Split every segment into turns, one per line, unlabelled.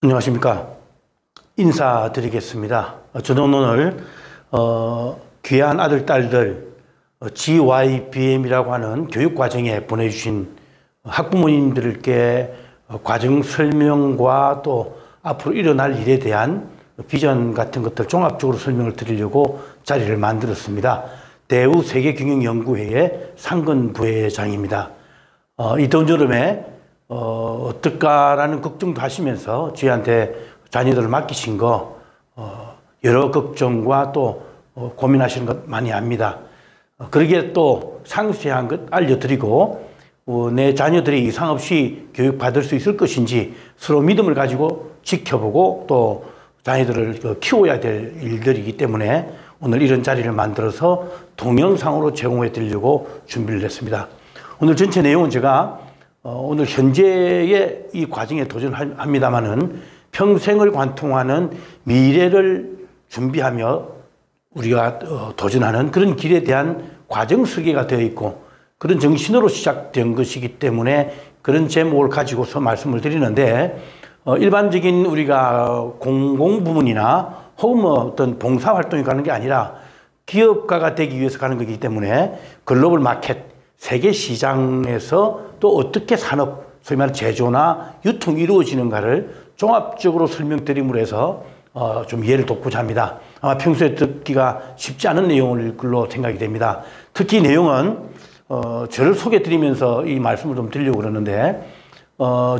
안녕하십니까. 인사드리겠습니다. 저는 오늘 귀한 아들, 딸들 GYBM이라고 하는 교육과정에 보내주신 학부모님들께 과정 설명과 또 앞으로 일어날 일에 대한 비전 같은 것들 종합적으로 설명을 드리려고 자리를 만들었습니다. 대우 세계경영연구회의 상근 부회장입니다. 이 더운 여름에 어떨까라는 걱정도 하시면서 저희한테 자녀들을 맡기신 거 여러 걱정과 또 고민하시는 것 많이 압니다. 그러기에 또 상세한 것 알려드리고 내 자녀들이 이상 없이 교육받을 수 있을 것인지 서로 믿음을 가지고 지켜보고 또 자녀들을 키워야 될 일들이기 때문에 오늘 이런 자리를 만들어서 동영상으로 제공해 드리려고 준비를 했습니다. 오늘 전체 내용은 제가 오늘 현재의 이 과정에 도전합니다마는 평생을 관통하는 미래를 준비하며 우리가 도전하는 그런 길에 대한 과정 설계가 되어 있고 그런 정신으로 시작된 것이기 때문에 그런 제목을 가지고서 말씀을 드리는데 일반적인 우리가 공공부문이나 혹은 어떤 봉사활동이 가는 게 아니라 기업가가 되기 위해서 가는 거기 때문에 글로벌 마켓 세계 시장에서 또 어떻게 산업, 소위 말하는 제조나 유통이 이루어지는가를 종합적으로 설명드림으로 해서 좀 이해를 돕고자 합니다. 아마 평소에 듣기가 쉽지 않은 내용을 글로 생각이 됩니다. 특히 내용은 저를 소개드리면서 이 말씀을 좀 드리려고 그러는데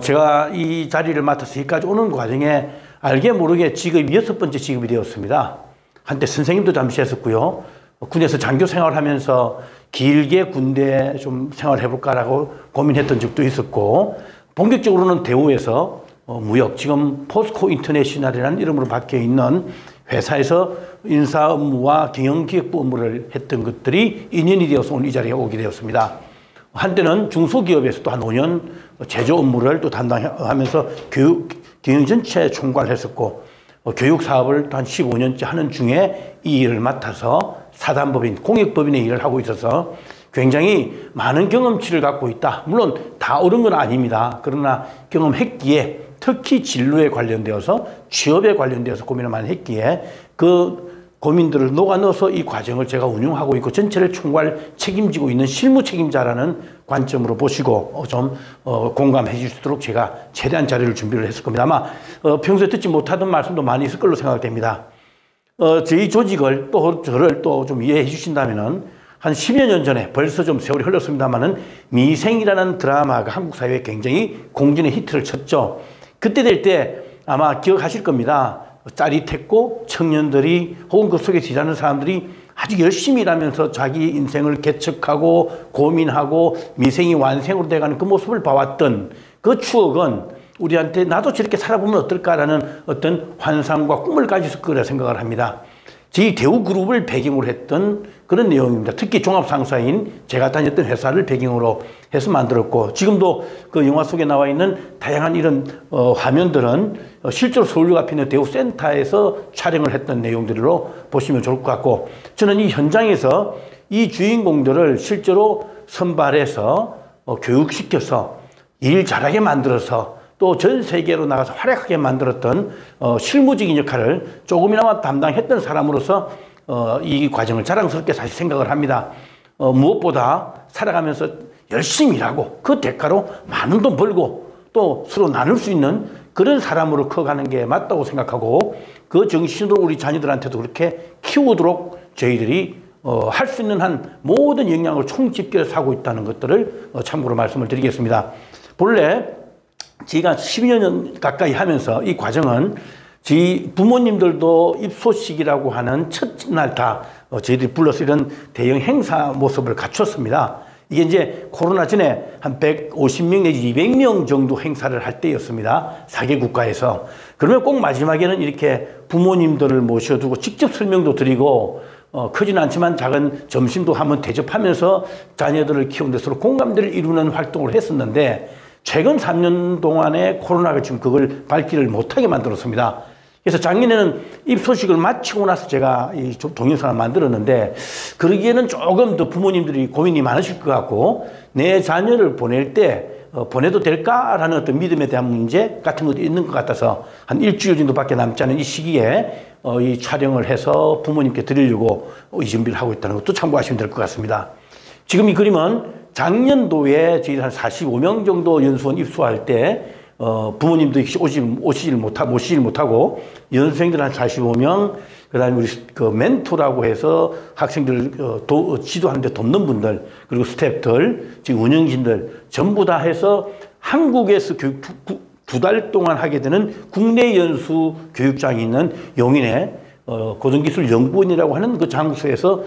제가 이 자리를 맡아서 여기까지 오는 과정에 알게 모르게 직업이 6번째 직업이 되었습니다. 한때 선생님도 잠시 했었고요. 군에서 장교 생활을 하면서 길게 군대 좀 생활해볼까라고 고민했던 적도 있었고 본격적으로는 대우에서 무역, 지금 포스코 인터내셔널이라는 이름으로 바뀌어 있는 회사에서 인사 업무와 경영기획부 업무를 했던 것들이 인연이 되어서 오늘 이 자리에 오게 되었습니다. 한때는 중소기업에서도 한 5년 제조 업무를 또 담당하면서 경영 전체 총괄을 했었고 교육 사업을 한 15년째 하는 중에 이 일을 맡아서 사단법인, 공익법인의 일을 하고 있어서 굉장히 많은 경험치를 갖고 있다. 물론 다 옳은 건 아닙니다. 그러나 경험했기에 특히 진로에 관련되어서 취업에 관련되어서 고민을 많이 했기에 그 고민들을 녹아넣어서 이 과정을 제가 운영하고 있고 전체를 총괄 책임지고 있는 실무 책임자라는 관점으로 보시고 좀 공감해 주시도록 제가 최대한 자리를 준비를 했을 겁니다. 아마 평소에 듣지 못하던 말씀도 많이 있을 걸로 생각됩니다. 저희 조직을 또 저를 또 좀 이해해 주신다면은 한 10여 년 전에 벌써 좀 세월이 흘렀습니다만은 미생이라는 드라마가 한국 사회에 굉장히 공진의 히트를 쳤죠. 그때 될 때 아마 기억하실 겁니다. 짜릿했고 청년들이 혹은 그 속에 지나는 사람들이 아주 열심히 일하면서 자기 인생을 개척하고 고민하고 미생이 완생으로 돼가는 그 모습을 봐왔던 그 추억은 우리한테 나도 저렇게 살아보면 어떨까라는 어떤 환상과 꿈을 가지실 거라 생각을 합니다. 저희 대우그룹을 배경으로 했던 그런 내용입니다. 특히 종합상사인 제가 다녔던 회사를 배경으로 해서 만들었고 지금도 그 영화 속에 나와 있는 다양한 이런 화면들은 실제로 서울역 앞에 있는 대우센터에서 촬영을 했던 내용들로 보시면 좋을 것 같고 저는 이 현장에서 이 주인공들을 실제로 선발해서 교육시켜서 일 잘하게 만들어서 또 전 세계로 나가서 활약하게 만들었던 실무적인 역할을 조금이나마 담당했던 사람으로서 이 과정을 자랑스럽게 사실 생각을 합니다. 무엇보다 살아가면서 열심히 일하고 그 대가로 많은 돈 벌고 또 서로 나눌 수 있는 그런 사람으로 커가는 게 맞다고 생각하고 그 정신으로 우리 자녀들한테도 그렇게 키우도록 저희들이 할 수 있는 한 모든 역량을 총집결해서 하고 있다는 것들을 참고로 말씀을 드리겠습니다. 본래 제가 12년 가까이 하면서 이 과정은 저희 부모님들도 입소식이라고 하는 첫날 다 저희들이 불러서 이런 대형 행사 모습을 갖췄습니다. 이게 이제 코로나 전에 한 150명 내지 200명 정도 행사를 할 때였습니다. 4개 국가에서. 그러면 꼭 마지막에는 이렇게 부모님들을 모셔두고 직접 설명도 드리고 크지는 않지만 작은 점심도 한번 대접하면서 자녀들을 키우는 데 서로 공감대를 이루는 활동을 했었는데 최근 3년 동안에 코로나가 지금 그걸 밟지를 못하게 만들었습니다. 그래서 작년에는 입소식을 마치고 나서 제가 이 동영상을 만들었는데 그러기에는 조금 더 부모님들이 고민이 많으실 것 같고 내 자녀를 보낼 때 보내도 될까라는 어떤 믿음에 대한 문제 같은 것도 있는 것 같아서 한 일주일 정도밖에 남지 않은 이 시기에 이 촬영을 해서 부모님께 드리려고 이 준비를 하고 있다는 것도 참고하시면 될 것 같습니다. 지금 이 그림은 작년도에 저희 한 45명 정도 연수원 입소할 때 부모님도 모시질 못하고 연수생들 한 45명, 그다음에 우리 그 멘토라고 해서 학생들 지도하는데 돕는 분들, 그리고 스태프들, 지금 운영진들 전부 다 해서 한국에서 교육 두 달 동안 하게 되는 국내 연수 교육장이 있는 용인에 고등기술연구원이라고 하는 그 장소에서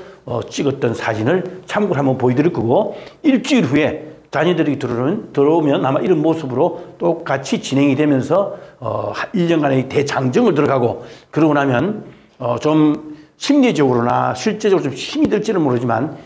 찍었던 사진을 참고를 한번 보여드릴 거고, 일주일 후에 자녀들이 들어오면 아마 이런 모습으로 똑같이 진행이 되면서 1년간의 대장정을 들어가고, 그러고 나면 좀 심리적으로나 실제적으로 좀 힘이 들지는 모르지만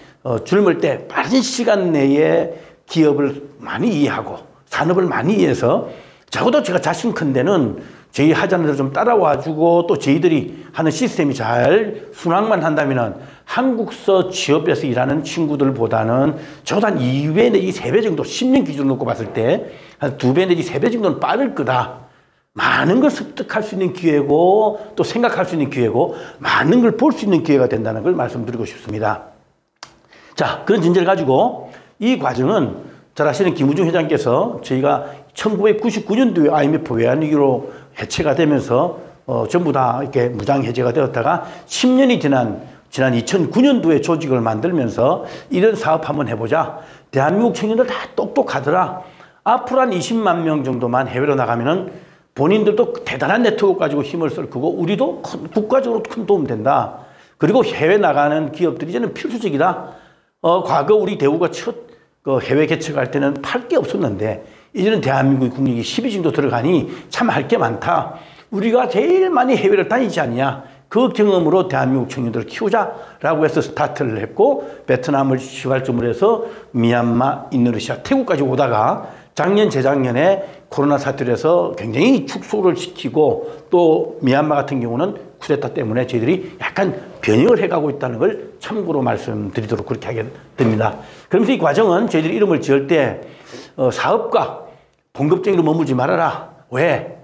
젊을 때 빠른 시간 내에 기업을 많이 이해하고 산업을 많이 이해해서, 적어도 제가 자신컨대는 저희 하자들을 좀 따라와주고 또 저희들이 하는 시스템이 잘 순항만 한다면은 한국서 취업해서 일하는 친구들보다는 적어도 한 2배 내지 3배 정도, 10년 기준으로 놓고 봤을 때 한 2배 내지 3배 정도는 빠를 거다. 많은 걸 습득할 수 있는 기회고 또 생각할 수 있는 기회고 많은 걸 볼 수 있는 기회가 된다는 걸 말씀드리고 싶습니다. 자, 그런 전제를 가지고 이 과정은 잘 아시는 김우중 회장께서 저희가 1999년도에 IMF 외환위기로 해체가 되면서 전부 다 이렇게 무장 해제가 되었다가 10년이 지난 2009년도에 조직을 만들면서 이런 사업 한번 해보자. 대한민국 청년들 다 똑똑하더라. 앞으로 한 20만 명 정도만 해외로 나가면은 본인들도 대단한 네트워크 가지고 힘을 쓸 거고 우리도 국가적으로 큰 도움 된다. 그리고 해외 나가는 기업들이 이제는 필수적이다. 과거 우리 대우가 첫 해외 개척할 때는 팔 게 없었는데 이제는 대한민국 국력이 10위 정도 들어가니 참 할 게 많다. 우리가 제일 많이 해외를 다니지 않냐. 그 경험으로 대한민국 청년들을 키우자라고 해서 스타트를 했고, 베트남을 시발점으로 해서 미얀마, 인도네시아, 태국까지 오다가 작년, 재작년에 코로나 사태로 해서 굉장히 축소를 시키고, 또 미얀마 같은 경우는 쿠데타 때문에 저희들이 약간 변형을 해가고 있다는 걸 참고로 말씀드리도록 그렇게 하게 됩니다. 그러면서 이 과정은 저희들이 이름을 지을 때 사업가, 봉급쟁이로 머물지 말아라. 왜?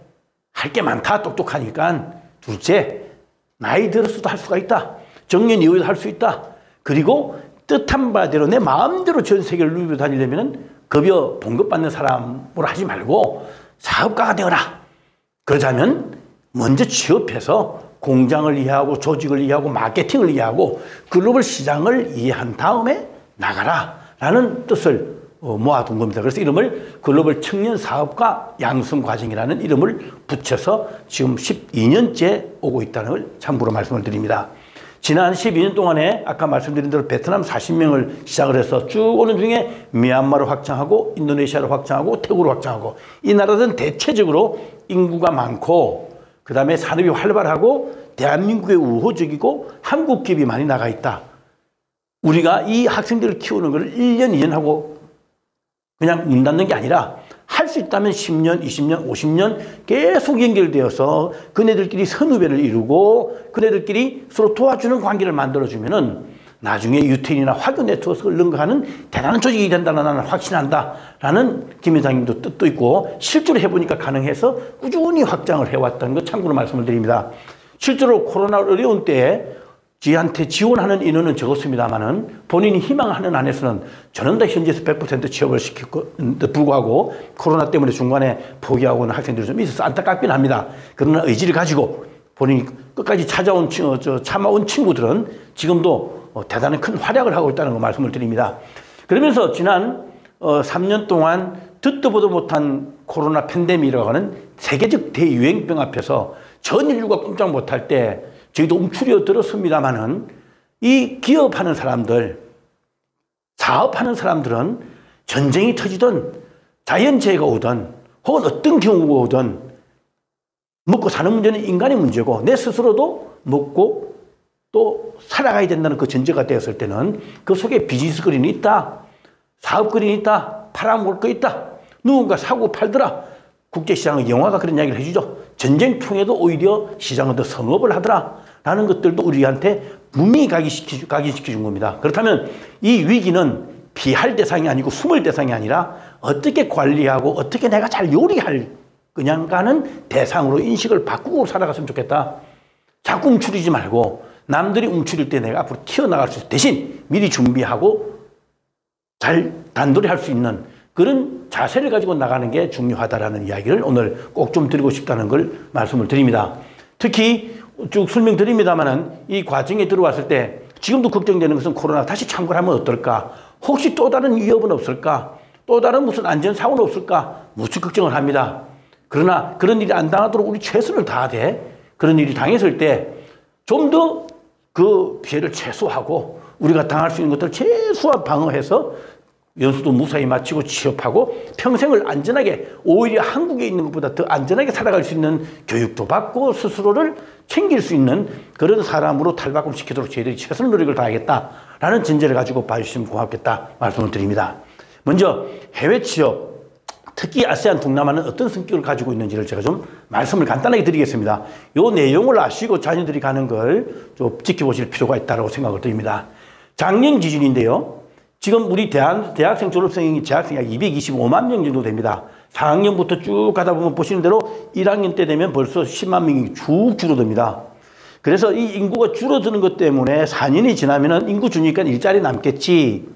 할 게 많다. 똑똑하니까. 둘째, 나이 들어서도 할 수가 있다. 정년 이후에도 할 수 있다. 그리고 뜻한 바대로 내 마음대로 전 세계를 누비고 다니려면 급여 봉급받는 사람으로 하지 말고 사업가가 되어라. 그러자면 먼저 취업해서 공장을 이해하고 조직을 이해하고 마케팅을 이해하고 글로벌 시장을 이해한 다음에 나가라 라는 뜻을 모아둔 겁니다. 그래서 이름을 글로벌 청년 사업가 양성 과정이라는 이름을 붙여서 지금 12년째 오고 있다는 걸 참고로 말씀을 드립니다. 지난 12년 동안에 아까 말씀드린 대로 베트남 40명을 시작을 해서 쭉 오는 중에 미얀마로 확장하고 인도네시아로 확장하고 태국으로 확장하고, 이 나라들은 대체적으로 인구가 많고 그 다음에 산업이 활발하고 대한민국에 우호적이고 한국 기업이 많이 나가 있다. 우리가 이 학생들을 키우는 걸 1년, 2년 하고 그냥 문 닫는 게 아니라 할 수 있다면 10년, 20년, 50년 계속 연결되어서 그네들끼리 선후배를 이루고 그네들끼리 서로 도와주는 관계를 만들어주면은 나중에 유태인이나 화교 네트워크를 능가하는 대단한 조직이 된다는 나는 확신한다라는 김 회장님도 뜻도 있고 실제로 해보니까 가능해서 꾸준히 확장을 해왔다는 것 참고로 말씀을 드립니다. 실제로 코로나 어려운 때에 저희한테 지원하는 인원은 적었습니다만은 본인이 희망하는 안에서는 저는 다 현지에서 100% 취업을 시켰는데 불구하고 코로나 때문에 중간에 포기하고 있는 학생들이 좀 있어서 안타깝긴 합니다. 그러나 의지를 가지고 본인이 끝까지 참아온 친구들은 지금도 대단히 큰 활약을 하고 있다는 거 말씀을 드립니다. 그러면서 지난 3년 동안 듣도 보도 못한 코로나 팬데믹이라고 하는 세계적 대유행병 앞에서 전 인류가 꼼짝 못할 때 저희도 움츠려 들었습니다만은 이 기업하는 사람들, 사업하는 사람들은 전쟁이 터지든 자연재해가 오든 혹은 어떤 경우가 오든 먹고 사는 문제는 인간의 문제고 내 스스로도 먹고 또 살아가야 된다는 그 전제가 되었을 때는 그 속에 비즈니스 그린이 있다. 사업 그린이 있다. 팔아먹을 거 있다. 누군가 사고 팔더라. 국제시장의 영화가 그런 이야기를 해주죠. 전쟁 통에도 오히려 시장은 더 성업을 하더라 라는 것들도 우리한테 분명히 각인시켜준 겁니다. 그렇다면 이 위기는 피할 대상이 아니고 숨을 대상이 아니라 어떻게 관리하고 어떻게 내가 잘 요리할 그냥가는 대상으로 인식을 바꾸고 살아갔으면 좋겠다. 자꾸 움츠리지 말고 남들이 움츠릴 때 내가 앞으로 튀어나갈 수 있을 대신 미리 준비하고 잘 단돌이 할 수 있는 그런 자세를 가지고 나가는 게 중요하다라는 이야기를 오늘 꼭 좀 드리고 싶다는 걸 말씀을 드립니다. 특히 쭉 설명드립니다만은 이 과정에 들어왔을 때 지금도 걱정되는 것은 코로나 다시 창궐하면 어떨까? 혹시 또 다른 위협은 없을까? 또 다른 무슨 안전사고는 없을까? 무척 걱정을 합니다. 그러나 그런 일이 안 당하도록 우리 최선을 다하되 그런 일이 당했을 때 좀 더 그 피해를 최소화하고 우리가 당할 수 있는 것들을 최소한 방어해서 연수도 무사히 마치고 취업하고 평생을 안전하게 오히려 한국에 있는 것보다 더 안전하게 살아갈 수 있는 교육도 받고 스스로를 챙길 수 있는 그런 사람으로 탈바꿈시키도록 저희들이 최선의 노력을 다하겠다라는 전제를 가지고 봐주시면 고맙겠다 말씀을 드립니다. 먼저 해외 취업 특히 아세안 동남아는 어떤 성격을 가지고 있는지를 제가 좀 말씀을 간단하게 드리겠습니다. 이 내용을 아시고 자녀들이 가는 걸 좀 지켜보실 필요가 있다고 생각을 드립니다. 작년 기준인데요. 지금 우리 대학생 졸업생이 재학생이 약 225만 명 정도 됩니다. 4학년부터 쭉 가다 보면 보시는 대로 1학년 때 되면 벌써 10만 명이 쭉 줄어듭니다. 그래서 이 인구가 줄어드는 것 때문에 4년이 지나면 인구 주니까 일자리 남겠지.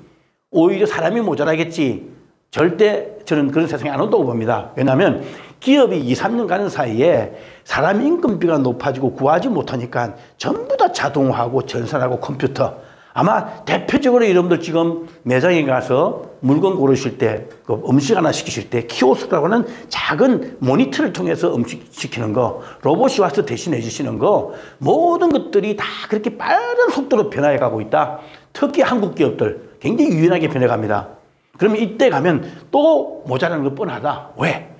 오히려 사람이 모자라겠지. 절대 저는 그런 세상에 안 온다고 봅니다. 왜냐하면 기업이 2, 3년 가는 사이에 사람 임금비가 높아지고 구하지 못하니까 전부 다 자동화하고 전산하고 컴퓨터. 아마 대표적으로 여러분들 지금 매장에 가서 물건 고르실 때, 그 음식 하나 시키실 때 키오스크라고 하는 작은 모니터를 통해서 음식 시키는 거, 로봇이 와서 대신해 주시는 거, 모든 것들이 다 그렇게 빠른 속도로 변화해 가고 있다. 특히 한국 기업들 굉장히 유연하게 변해갑니다. 그러면 이때 가면 또 모자라는 거 뻔하다. 왜?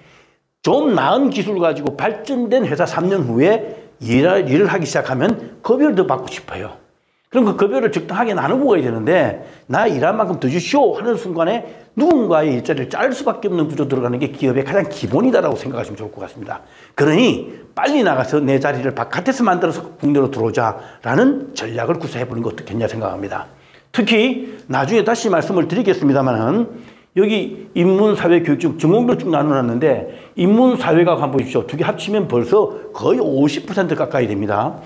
좀 나은 기술 가지고 발전된 회사 3년 후에 일을 하기 시작하면 급여를 더 받고 싶어요. 그럼 그 급여를 적당하게 나눠 먹어야 되는데 나 일한 만큼 더 주시오 하는 순간에 누군가의 일자리를 짤 수밖에 없는 구조 들어가는 게 기업의 가장 기본이다라고 생각하시면 좋을 것 같습니다. 그러니 빨리 나가서 내 자리를 바깥에서 만들어서 국내로 들어오자라는 전략을 구사해보는 거 어떻겠냐 생각합니다. 특히 나중에 다시 말씀을 드리겠습니다만은 여기 인문사회교육중 전공별 쭉 나눠놨는데 인문사회가 한번 보십시오. 두 개 합치면 벌써 거의 50% 가까이 됩니다.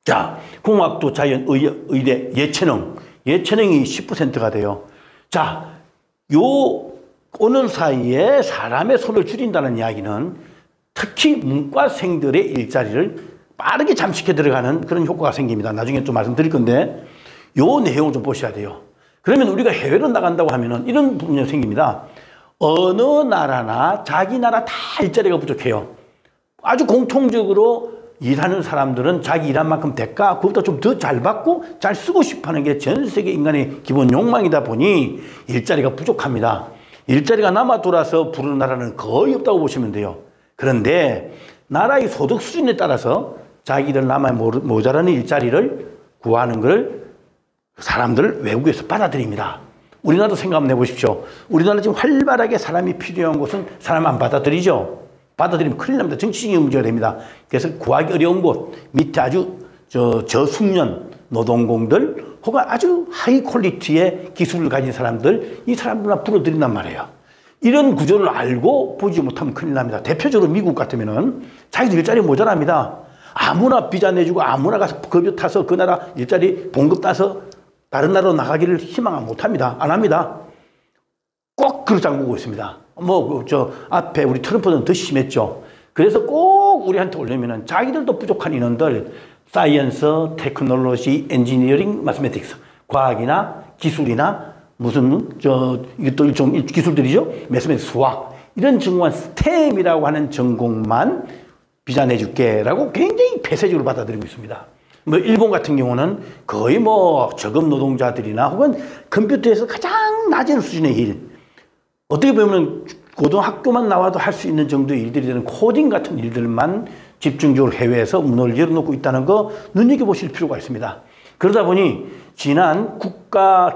자, 공학도 자연, 의대, 예체능이 10%가 돼요. 자, 오는 사이에 사람의 손을 줄인다는 이야기는 특히 문과생들의 일자리를 빠르게 잠식해 들어가는 그런 효과가 생깁니다. 나중에 좀 말씀드릴 건데 요 내용을 좀 보셔야 돼요. 그러면 우리가 해외로 나간다고 하면은 이런 부분이 생깁니다. 어느 나라나 자기 나라 다 일자리가 부족해요. 아주 공통적으로 일하는 사람들은 자기 일한 만큼 대가 그것보다 좀 더 잘 받고 잘 쓰고 싶어하는 게 전 세계 인간의 기본 욕망이다 보니 일자리가 부족합니다. 일자리가 남아 돌아서 부르는 나라는 거의 없다고 보시면 돼요. 그런데 나라의 소득 수준에 따라서 자기들 남아 모자라는 일자리를 구하는 걸 사람들을 외국에서 받아들입니다. 우리나라도 생각 한번 해보십시오. 우리나라 지금 활발하게 사람이 필요한 곳은 사람 안 받아들이죠. 받아들이면 큰일 납니다. 정치적인 문제가 됩니다. 그래서 구하기 어려운 곳, 밑에 아주 저숙련 노동공들 혹은 아주 하이 퀄리티의 기술을 가진 사람들, 이 사람들만 불러들인단 말이에요. 이런 구조를 알고 보지 못하면 큰일 납니다. 대표적으로 미국 같으면은 자기들 일자리 모자랍니다. 아무나 비자 내주고 아무나 가서 급여 타서 그 나라 일자리 봉급 따서 다른 나라로 나가기를 희망 못합니다. 안 합니다. 꼭 그렇다고 보고 있습니다. 앞에 우리 트럼프는 더 심했죠. 그래서 꼭 우리한테 오려면은 자기들도 부족한 인원들, 사이언스, 테크놀로지, 엔지니어링, 마스메틱스, 과학이나 기술이나 무슨, 이것도 좀 기술들이죠. 매스메틱스, 수학. 이런 전공한 스템이라고 하는 전공만 비자 내줄게라고 굉장히 폐쇄적으로 받아들이고 있습니다. 일본 같은 경우는 거의 저급 노동자들이나 혹은 컴퓨터에서 가장 낮은 수준의 일. 어떻게 보면 고등학교만 나와도 할 수 있는 정도의 일들이 되는 코딩 같은 일들만 집중적으로 해외에서 문을 열어놓고 있다는 거 눈여겨보실 필요가 있습니다. 그러다 보니 지난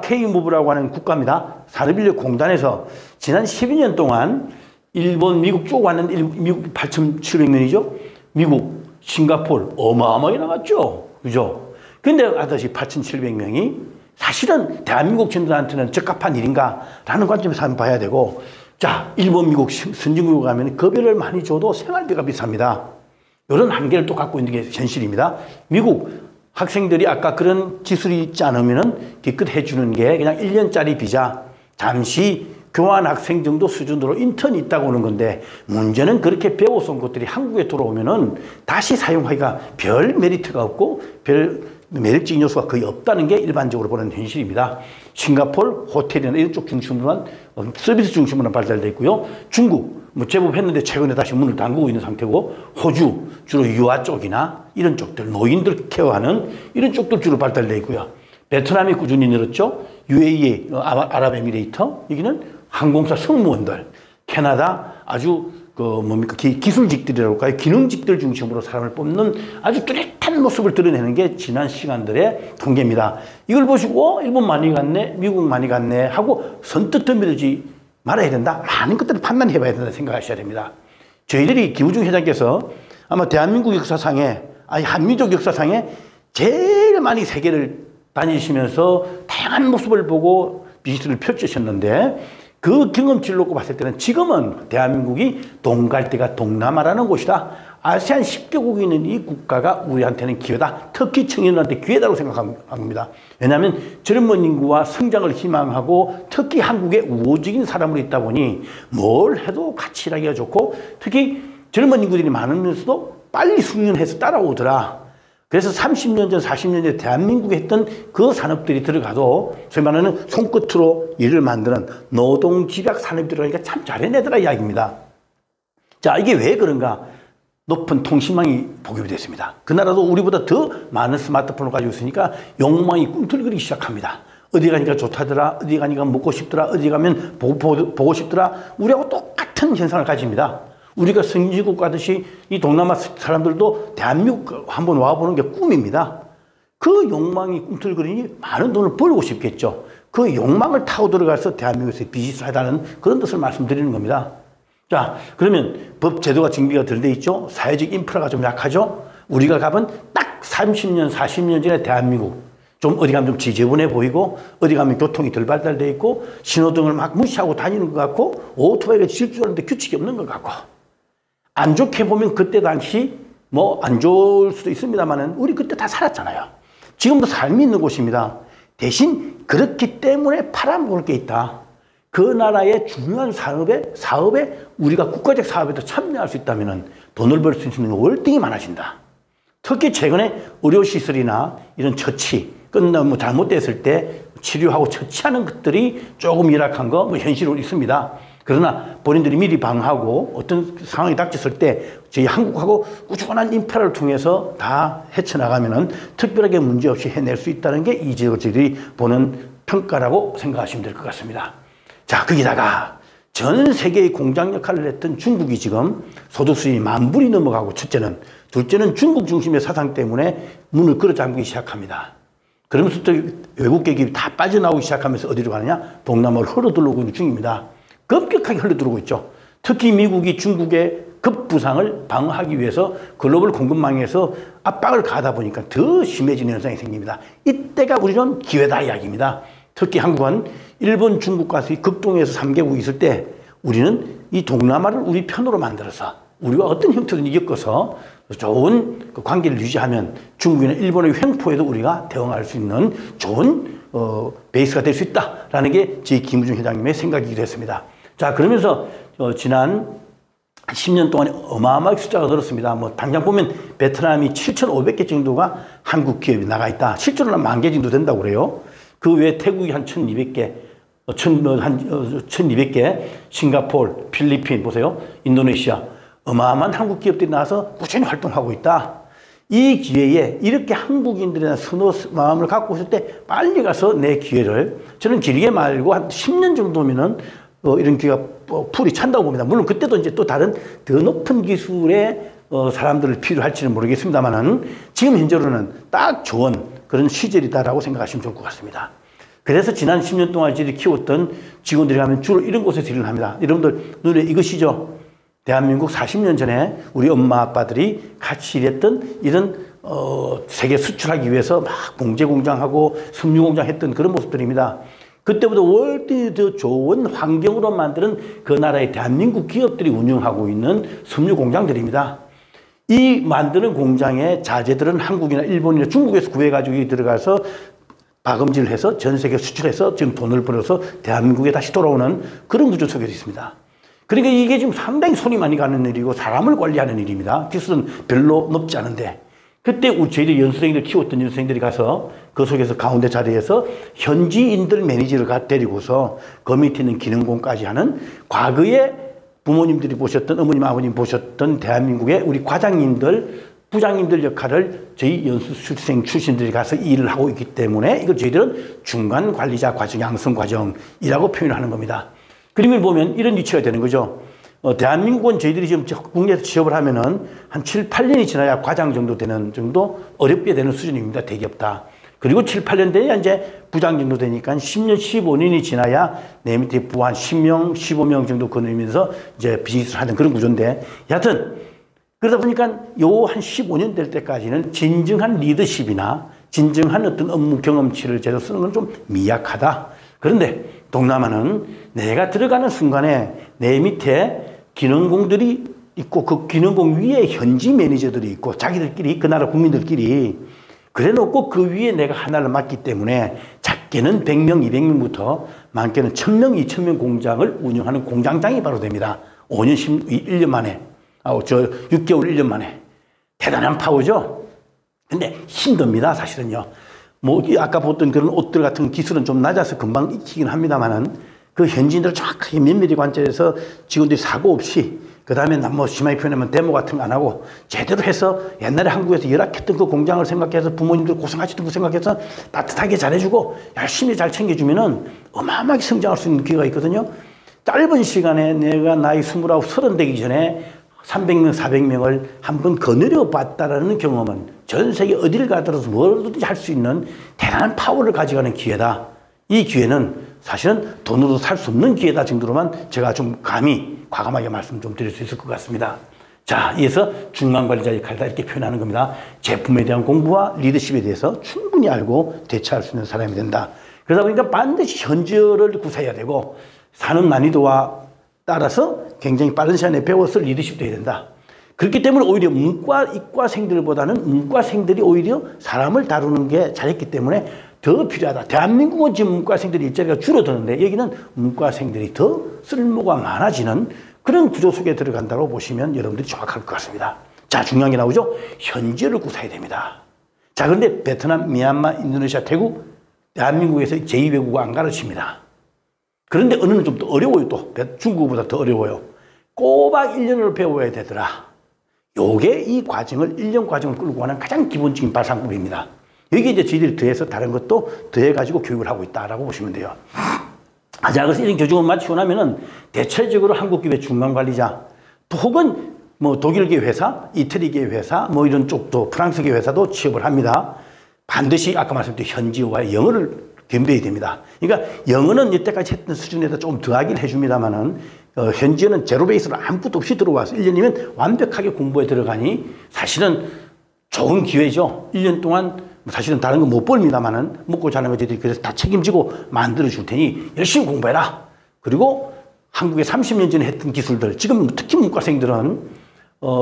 K무브라고 하는 국가입니다. 산업인력공단에서 지난 12년 동안 일본, 미국 쭉 왔는데 미국 8,700명이죠. 미국, 싱가포르 어마어마하게 나갔죠. 그죠? 근데 아다시 8,700명이 사실은 대한민국 전도단한테는 적합한 일인가라는 관점에서 한번 봐야 되고, 자, 일본, 미국 선진국에 가면 급여를 많이 줘도 생활비가 비쌉니다. 이런 한계를 또 갖고 있는 게 현실입니다. 미국 학생들이 아까 그런 지술이 있지 않으면은 기껏 해주는 게 그냥 1년짜리 비자, 잠시 교환 학생 정도 수준으로 인턴이 있다고 하는 건데, 문제는 그렇게 배워서 온 것들이 한국에 들어오면은 다시 사용하기가 별 메리트가 없고 별 매력적인 요소가 거의 없다는 게 일반적으로 보는 현실입니다. 싱가포르, 호텔이나 이런 쪽 중심으로만 서비스 중심으로 발달되어 있고요. 중국 뭐 제법 했는데 최근에 다시 문을 담그고 있는 상태고, 호주 주로 유아 쪽이나 이런 쪽들, 노인들 케어하는 이런 쪽도 주로 발달되어 있고요. 베트남이 꾸준히 늘었죠. UAE, 아랍에미레이트, 여기는 항공사 승무원들, 캐나다 아주 기술직들이라고 할까요? 기능직들 중심으로 사람을 뽑는 아주 뚜렷한 모습을 드러내는 게 지난 시간들의 통계입니다. 이걸 보시고 일본 많이 갔네, 미국 많이 갔네 하고 선뜻 덤벼들지 말아야 된다. 많은 것들을 판단해 봐야 된다 생각하셔야 됩니다. 저희들이 김우중 회장께서 아마 대한민국 역사상에, 아니 한민족 역사상에 제일 많이 세계를 다니시면서 다양한 모습을 보고 비즈니스를 펼치셨는데, 그 경험치를 놓고 봤을 때는 지금은 대한민국이 동갈대가 동남아라는 곳이다. 아세안 10개국이 있는 이 국가가 우리한테는 기회다. 특히 청년들한테 기회다라고 생각합니다. 왜냐하면 젊은 인구와 성장을 희망하고 특히 한국에 우호적인 사람으로 있다 보니 뭘 해도 같이 일하기가 좋고, 특히 젊은 인구들이 많으면서도 빨리 숙련해서 따라오더라. 그래서 30년 전, 40년 전 대한민국에 했던 그 산업들이 들어가도 소위 말하는 손끝으로 일을 만드는 노동집약 산업이 들어가니까 참 잘해내더라 이야기입니다. 자, 이게 왜 그런가? 높은 통신망이 보급이 됐습니다. 그 나라도 우리보다 더 많은 스마트폰을 가지고 있으니까 욕망이 꿈틀거리기 시작합니다. 어디 가니까 좋다더라, 어디 가니까 먹고 싶더라, 어디 가면 보고 싶더라. 우리하고 똑같은 현상을 가집니다. 우리가 선진국 가듯이 이 동남아 사람들도 대한민국 한번 와보는 게 꿈입니다. 그 욕망이 꿈틀거리니 많은 돈을 벌고 싶겠죠. 그 욕망을 타고 들어가서 대한민국에서 비즈니스를 하다는 그런 뜻을 말씀드리는 겁니다. 자, 그러면 법 제도가 정비가 덜 돼 있죠. 사회적 인프라가 좀 약하죠. 우리가 가본 딱 30년, 40년 전에 대한민국 좀 어디 가면 좀 지저분해 보이고, 어디 가면 교통이 덜 발달돼 있고, 신호등을 막 무시하고 다니는 것 같고, 오토바이가 질주하는데 규칙이 없는 것 같고, 안 좋게 보면 그때 당시 뭐 안 좋을 수도 있습니다만은 우리 그때 다 살았잖아요. 지금도 삶이 있는 곳입니다. 대신 그렇기 때문에 팔아먹을 게 있다. 그 나라의 중요한 사업에 우리가 국가적 사업에도 참여할 수 있다면 돈을 벌 수 있는 월등히 많아진다. 특히 최근에 의료시설이나 이런 처치, 끝나면 잘못됐을 때 치료하고 처치하는 것들이 조금 열악한 거 뭐 현실로 있습니다. 그러나 본인들이 미리 방어하고 어떤 상황이 닥쳤을 때 저희 한국하고 꾸준한 인프라를 통해서 다 헤쳐나가면은 특별하게 문제없이 해낼 수 있다는 게 이 지역들이 보는 평가라고 생각하시면 될 것 같습니다. 자, 거기다가 전 세계의 공장 역할을 했던 중국이 지금 소득 수준이 10,000불이 넘어가고, 첫째는. 둘째는 중국 중심의 사상 때문에 문을 걸어 잠그기 시작합니다. 그러면서 또 외국 기업이 다 빠져나오기 시작하면서 어디로 가느냐? 동남아로 흘러들어오고 있는 중입니다. 급격하게 흘러들어오고 있죠. 특히 미국이 중국의 급부상을 방어하기 위해서 글로벌 공급망에서 압박을 가하다 보니까 더 심해지는 현상이 생깁니다. 이때가 우리는 기회다 이야기입니다. 특히 한국은 일본, 중국과 극동에서 3개국이 있을 때 우리는 이 동남아를 우리 편으로 만들어서 우리와 어떤 형태든 엮어서 좋은 관계를 유지하면 중국이나 일본의 횡포에도 우리가 대응할 수 있는 좋은 베이스가 될 수 있다라는 게 제 김우중 회장님의 생각이기도 했습니다. 자, 그러면서 지난 10년 동안에 어마어마하게 숫자가 늘었습니다. 뭐 당장 보면 베트남이 7,500개 정도가 한국 기업이 나가 있다. 실제로는 10,000개 정도 된다고 그래요. 그 외에 태국이 한 1,200개, 1,200개, 싱가포르, 필리핀 보세요. 인도네시아. 어마어마한 한국 기업들이 나와서 꾸준히 활동하고 있다. 이 기회에 이렇게 한국인들이나 선호 마음을 갖고 있을 때 빨리 가서 내 기회를, 저는 길게 말고 한 10년 정도면은 이런 기회가 풀이 찬다고 봅니다. 물론 그때도 이제 또 다른 더 높은 기술의 사람들을 필요할지는 모르겠습니다만은 지금 현재로는 딱 좋은 그런 시절이다라고 생각하시면 좋을 것 같습니다. 그래서 지난 10년 동안 저희들이 키웠던 직원들이 가면 주로 이런 곳에서 일을 합니다. 여러분들 눈에 이것이죠. 대한민국 40년 전에 우리 엄마 아빠들이 같이 일했던 이런 세계 수출하기 위해서 막 봉제 공장하고 섬유 공장 했던 그런 모습들입니다. 그때보다 월등히 더 좋은 환경으로 만드는 그 나라의 대한민국 기업들이 운영하고 있는 섬유 공장들입니다. 이 만드는 공장의 자재들은 한국이나 일본이나 중국에서 구해가지고 들어가서 박음질을 해서 전 세계 수출해서 지금 돈을 벌어서 대한민국에 다시 돌아오는 그런 구조 속에 있습니다. 그러니까 이게 지금 상당히 손이 많이 가는 일이고 사람을 관리하는 일입니다. 기술은 별로 높지 않은데 그때 저희들 연수생들 키웠던 연수생들이 가서 그 속에서 가운데 자리에서 현지인들 매니저를 데리고서 그 밑에 있는 기능공까지 하는 과거에 부모님들이 보셨던 어머님 아버님 보셨던 대한민국의 우리 과장님들 부장님들 역할을 저희 연수생 출신들이 가서 일을 하고 있기 때문에 이걸 저희들은 중간 관리자 과정, 양성 과정이라고 표현을 하는 겁니다. 그림을 보면 이런 위치가 되는 거죠. 대한민국은 저희들이 지금 국내에서 취업을 하면은 한 7, 8년이 지나야 과장 정도 되는 정도 어렵게 되는 수준입니다. 대기업 다. 그리고 7, 8년 돼야 이제 부장 정도 되니까 10년, 15년이 지나야 내 밑에 부 한 10명, 15명 정도 거느리면서 이제 비즈니스를 하는 그런 구조인데 여하튼 그러다 보니까 요 한 15년 될 때까지는 진정한 리더십이나 진정한 어떤 업무 경험치를 제대로 쓰는 건 좀 미약하다. 그런데 동남아는 내가 들어가는 순간에 내 밑에 기능공들이 있고 그 기능공 위에 현지 매니저들이 있고 자기들끼리 그 나라 국민들끼리 그래 놓고 그 위에 내가 하나를 맡기 때문에 작게는 100명, 200명부터 많게는 1000명, 2000명 공장을 운영하는 공장장이 바로 됩니다. 5년, 1년 만에. 6개월, 1년 만에. 대단한 파워죠? 근데 힘듭니다, 사실은요. 뭐, 아까 보던 그런 옷들 같은 기술은 좀 낮아서 금방 익히긴 합니다만은 그 현지인들을 정확하게 면밀히 관찰해서 직원들이 사고 없이 그 다음에 뭐 심하게 표현하면 데모 같은 거 안 하고 제대로 해서 옛날에 한국에서 열악했던 그 공장을 생각해서 부모님들 고생하셨던 거 생각해서 따뜻하게 잘해주고 열심히 잘 챙겨주면은 어마어마하게 성장할 수 있는 기회가 있거든요. 짧은 시간에 내가 나이 29, 30 되기 전에 300명, 400명을 한번 거느려 봤다라는 경험은 전 세계 어디를 가더라도 뭐든지 할 수 있는 대단한 파워를 가져가는 기회다. 이 기회는 사실은 돈으로 살 수 없는 기회다 정도로만 제가 좀 감히 과감하게 말씀 좀 드릴 수 있을 것 같습니다. 자, 이어서 중간관리자 역할이다 이렇게 표현하는 겁니다. 제품에 대한 공부와 리더십에 대해서 충분히 알고 대처할 수 있는 사람이 된다. 그러다 보니까 반드시 현지어를 구사해야 되고 사는 난이도와 따라서 굉장히 빠른 시간에 배워서 리더십도 해야 된다. 그렇기 때문에 오히려 문과, 이과생들보다는 문과생들이 오히려 사람을 다루는 게 잘했기 때문에 더 필요하다. 대한민국은 지금 문과생들이 일자리가 줄어드는데 여기는 문과생들이 더 쓸모가 많아지는 그런 구조 속에 들어간다고 보시면 여러분들이 정확할 것 같습니다. 자, 중요한 게 나오죠. 현지어를 구사해야 됩니다. 자, 그런데 베트남, 미얀마, 인도네시아, 태국, 대한민국에서 제2외국어 안 가르칩니다. 그런데 언어는 좀 더 어려워요. 또 중국어보다 더 어려워요. 꼬박 1년을 배워야 되더라. 요게 이 과정을 1년 과정을 끌고 가는 가장 기본적인 발상법입니다. 여기 이제 저희들이 더해서 다른 것도 더해가지고 교육을 하고 있다라고 보시면 돼요. 자, 그래서 이런 교육을 마치고 나면은 대체적으로 한국기업의 중간관리자, 또 혹은 뭐 독일계 회사, 이태리계 회사, 뭐 이런 쪽도 프랑스계 회사도 취업을 합니다. 반드시 아까 말씀드린 현지어와 영어를 겸비해야 됩니다. 그러니까 영어는 이때까지 했던 수준에서 조금 더하긴 해줍니다만은 현지어는 제로 베이스로 아무것도 없이 들어와서 1년이면 완벽하게 공부에 들어가니 사실은 좋은 기회죠. 1년 동안 사실은 다른 거 못 벌입니다만은 먹고 자는 거 저희들이 그래서 다 책임지고 만들어 줄 테니 열심히 공부해라. 그리고 한국에 30년 전에 했던 기술들, 지금 특히 문과생들은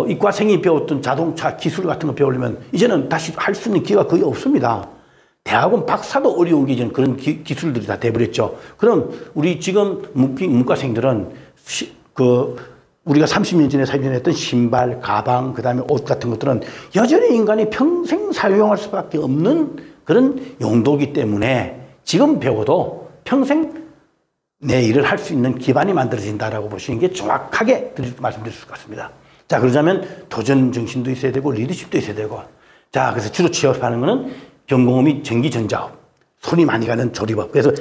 이과생이 배웠던 자동차 기술 같은 거 배우려면 이제는 다시 할 수 있는 기회가 거의 없습니다. 대학원 박사도 어려운 게 이제는 그런 기술들이 다 돼버렸죠. 그럼 우리 지금 문과생들은 우리가 30년 전에 사용했던 신발, 가방, 그 다음에 옷 같은 것들은 여전히 인간이 평생 사용할 수밖에 없는 그런 용도이기 때문에 지금 배워도 평생 내 일을 할 수 있는 기반이 만들어진다라고 보시는 게 정확하게 말씀드릴 수 있습니다. 자, 그러자면 도전 정신도 있어야 되고 리더십도 있어야 되고, 자, 그래서 주로 취업하는 거는 경공업 및 전기전자업, 손이 많이 가는 조립업. 그래서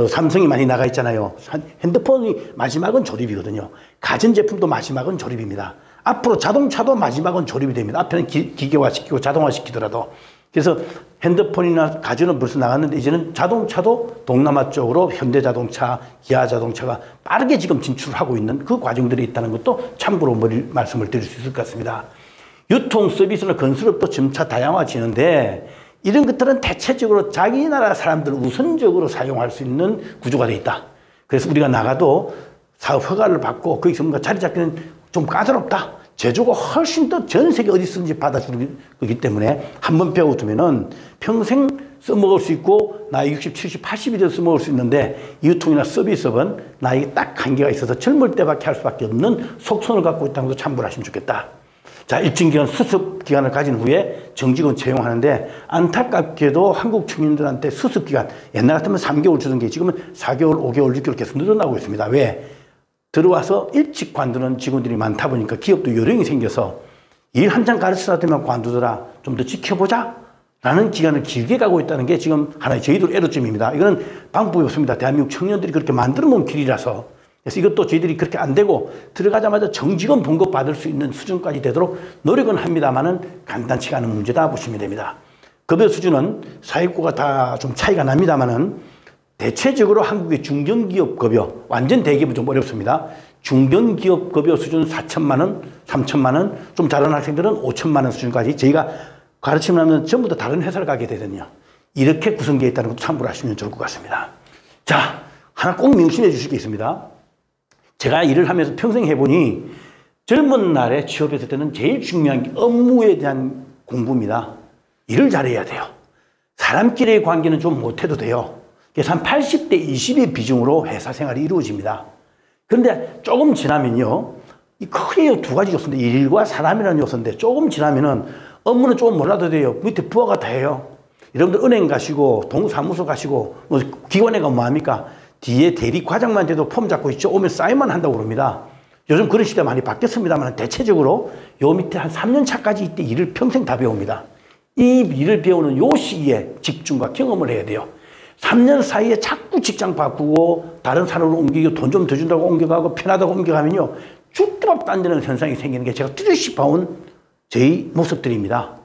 삼성이 많이 나가 있잖아요. 핸드폰이 마지막은 조립이거든요. 가전제품도 마지막은 조립입니다. 앞으로 자동차도 마지막은 조립이 됩니다. 앞에는 기계화시키고 자동화시키더라도. 그래서 핸드폰이나 가전은 벌써 나갔는데 이제는 자동차도 동남아 쪽으로 현대자동차, 기아자동차가 빠르게 지금 진출하고 있는 그 과정들이 있다는 것도 참고로 말씀을 드릴 수 있을 것 같습니다. 유통 서비스나 건설업도 점차 다양화지는데 이런 것들은 대체적으로 자기 나라 사람들 우선적으로 사용할 수 있는 구조가 되어 있다. 그래서 우리가 나가도 사업 허가를 받고 거기서 뭔가 자리 잡기는 좀 까다롭다. 제조가 훨씬 더 전 세계 어디 쓰든지 받아주는 거기 때문에 한번 배워두면은 평생 써먹을 수 있고 나이 60, 70, 80이 돼서 써먹을 수 있는데 유통이나 서비스업은 나이가 딱 한계가 있어서 젊을 때밖에 할 수밖에 없는 속성을 갖고 있다는 것도 참고를 하시면 좋겠다. 자, 일정 기간 수습 기간을 가진 후에 정직원 채용하는데 안타깝게도 한국 청년들한테 수습 기간 옛날 같으면 3개월 주던 게 지금은 4개월, 5개월, 6개월 계속 늘어나고 있습니다. 왜? 들어와서 일찍 관두는 직원들이 많다 보니까 기업도 요령이 생겨서 일 한참 가르치다 되면 관두더라. 좀 더 지켜보자. 라는 기간을 길게 가고 있다는 게 지금 하나의 저희들 애로점입니다. 이거는 방법이 없습니다. 대한민국 청년들이 그렇게 만들어 놓은 길이라서. 그래서 이것도 저희들이 그렇게 안 되고 들어가자마자 정직원 봉급 받을 수 있는 수준까지 되도록 노력은 합니다만은 간단치가 않은 문제다 보시면 됩니다. 급여 수준은 사회국가 다 좀 차이가 납니다만은 대체적으로 한국의 중견기업 급여, 완전 대기업은 좀 어렵습니다. 중견기업 급여 수준 4천만 원, 3천만 원, 좀 잘하는 학생들은 5천만 원 수준까지 저희가 가르치면 하면 전부 다 다른 회사를 가게 되거든요. 이렇게 구성되어 있다는 것도 참고를 하시면 좋을 것 같습니다. 자, 하나 꼭 명심해 주실 게 있습니다. 제가 일을 하면서 평생 해보니 젊은 날에 취업했을 때는 제일 중요한 게 업무에 대한 공부입니다. 일을 잘해야 돼요. 사람끼리의 관계는 좀 못해도 돼요. 그래서 한 80대 20의 비중으로 회사 생활이 이루어집니다. 그런데 조금 지나면요. 크게 두 가지 요소인데 일과 사람이라는 요소인데 조금 지나면은 업무는 조금 몰라도 돼요. 밑에 부하가 다 해요. 여러분들 은행 가시고 동사무소 가시고 뭐 기관에 가면 뭐합니까? 뒤에 대리 과장만 돼도 폼 잡고 있죠. 오면 사인만 한다고 그럽니다. 요즘 그런 시대 많이 바뀌었습니다만 대체적으로 요 밑에 한 3년 차까지 이때 일을 평생 다 배웁니다. 이 일을 배우는 요 시기에 집중과 경험을 해야 돼요. 3년 사이에 자꾸 직장 바꾸고 다른 산업으로 옮기고 돈 좀 더 준다고 옮겨가고 편하다고 옮겨가면요. 죽도록 딴지는 현상이 생기는 게 제가 뚜렷이 봐온 저희 모습들입니다.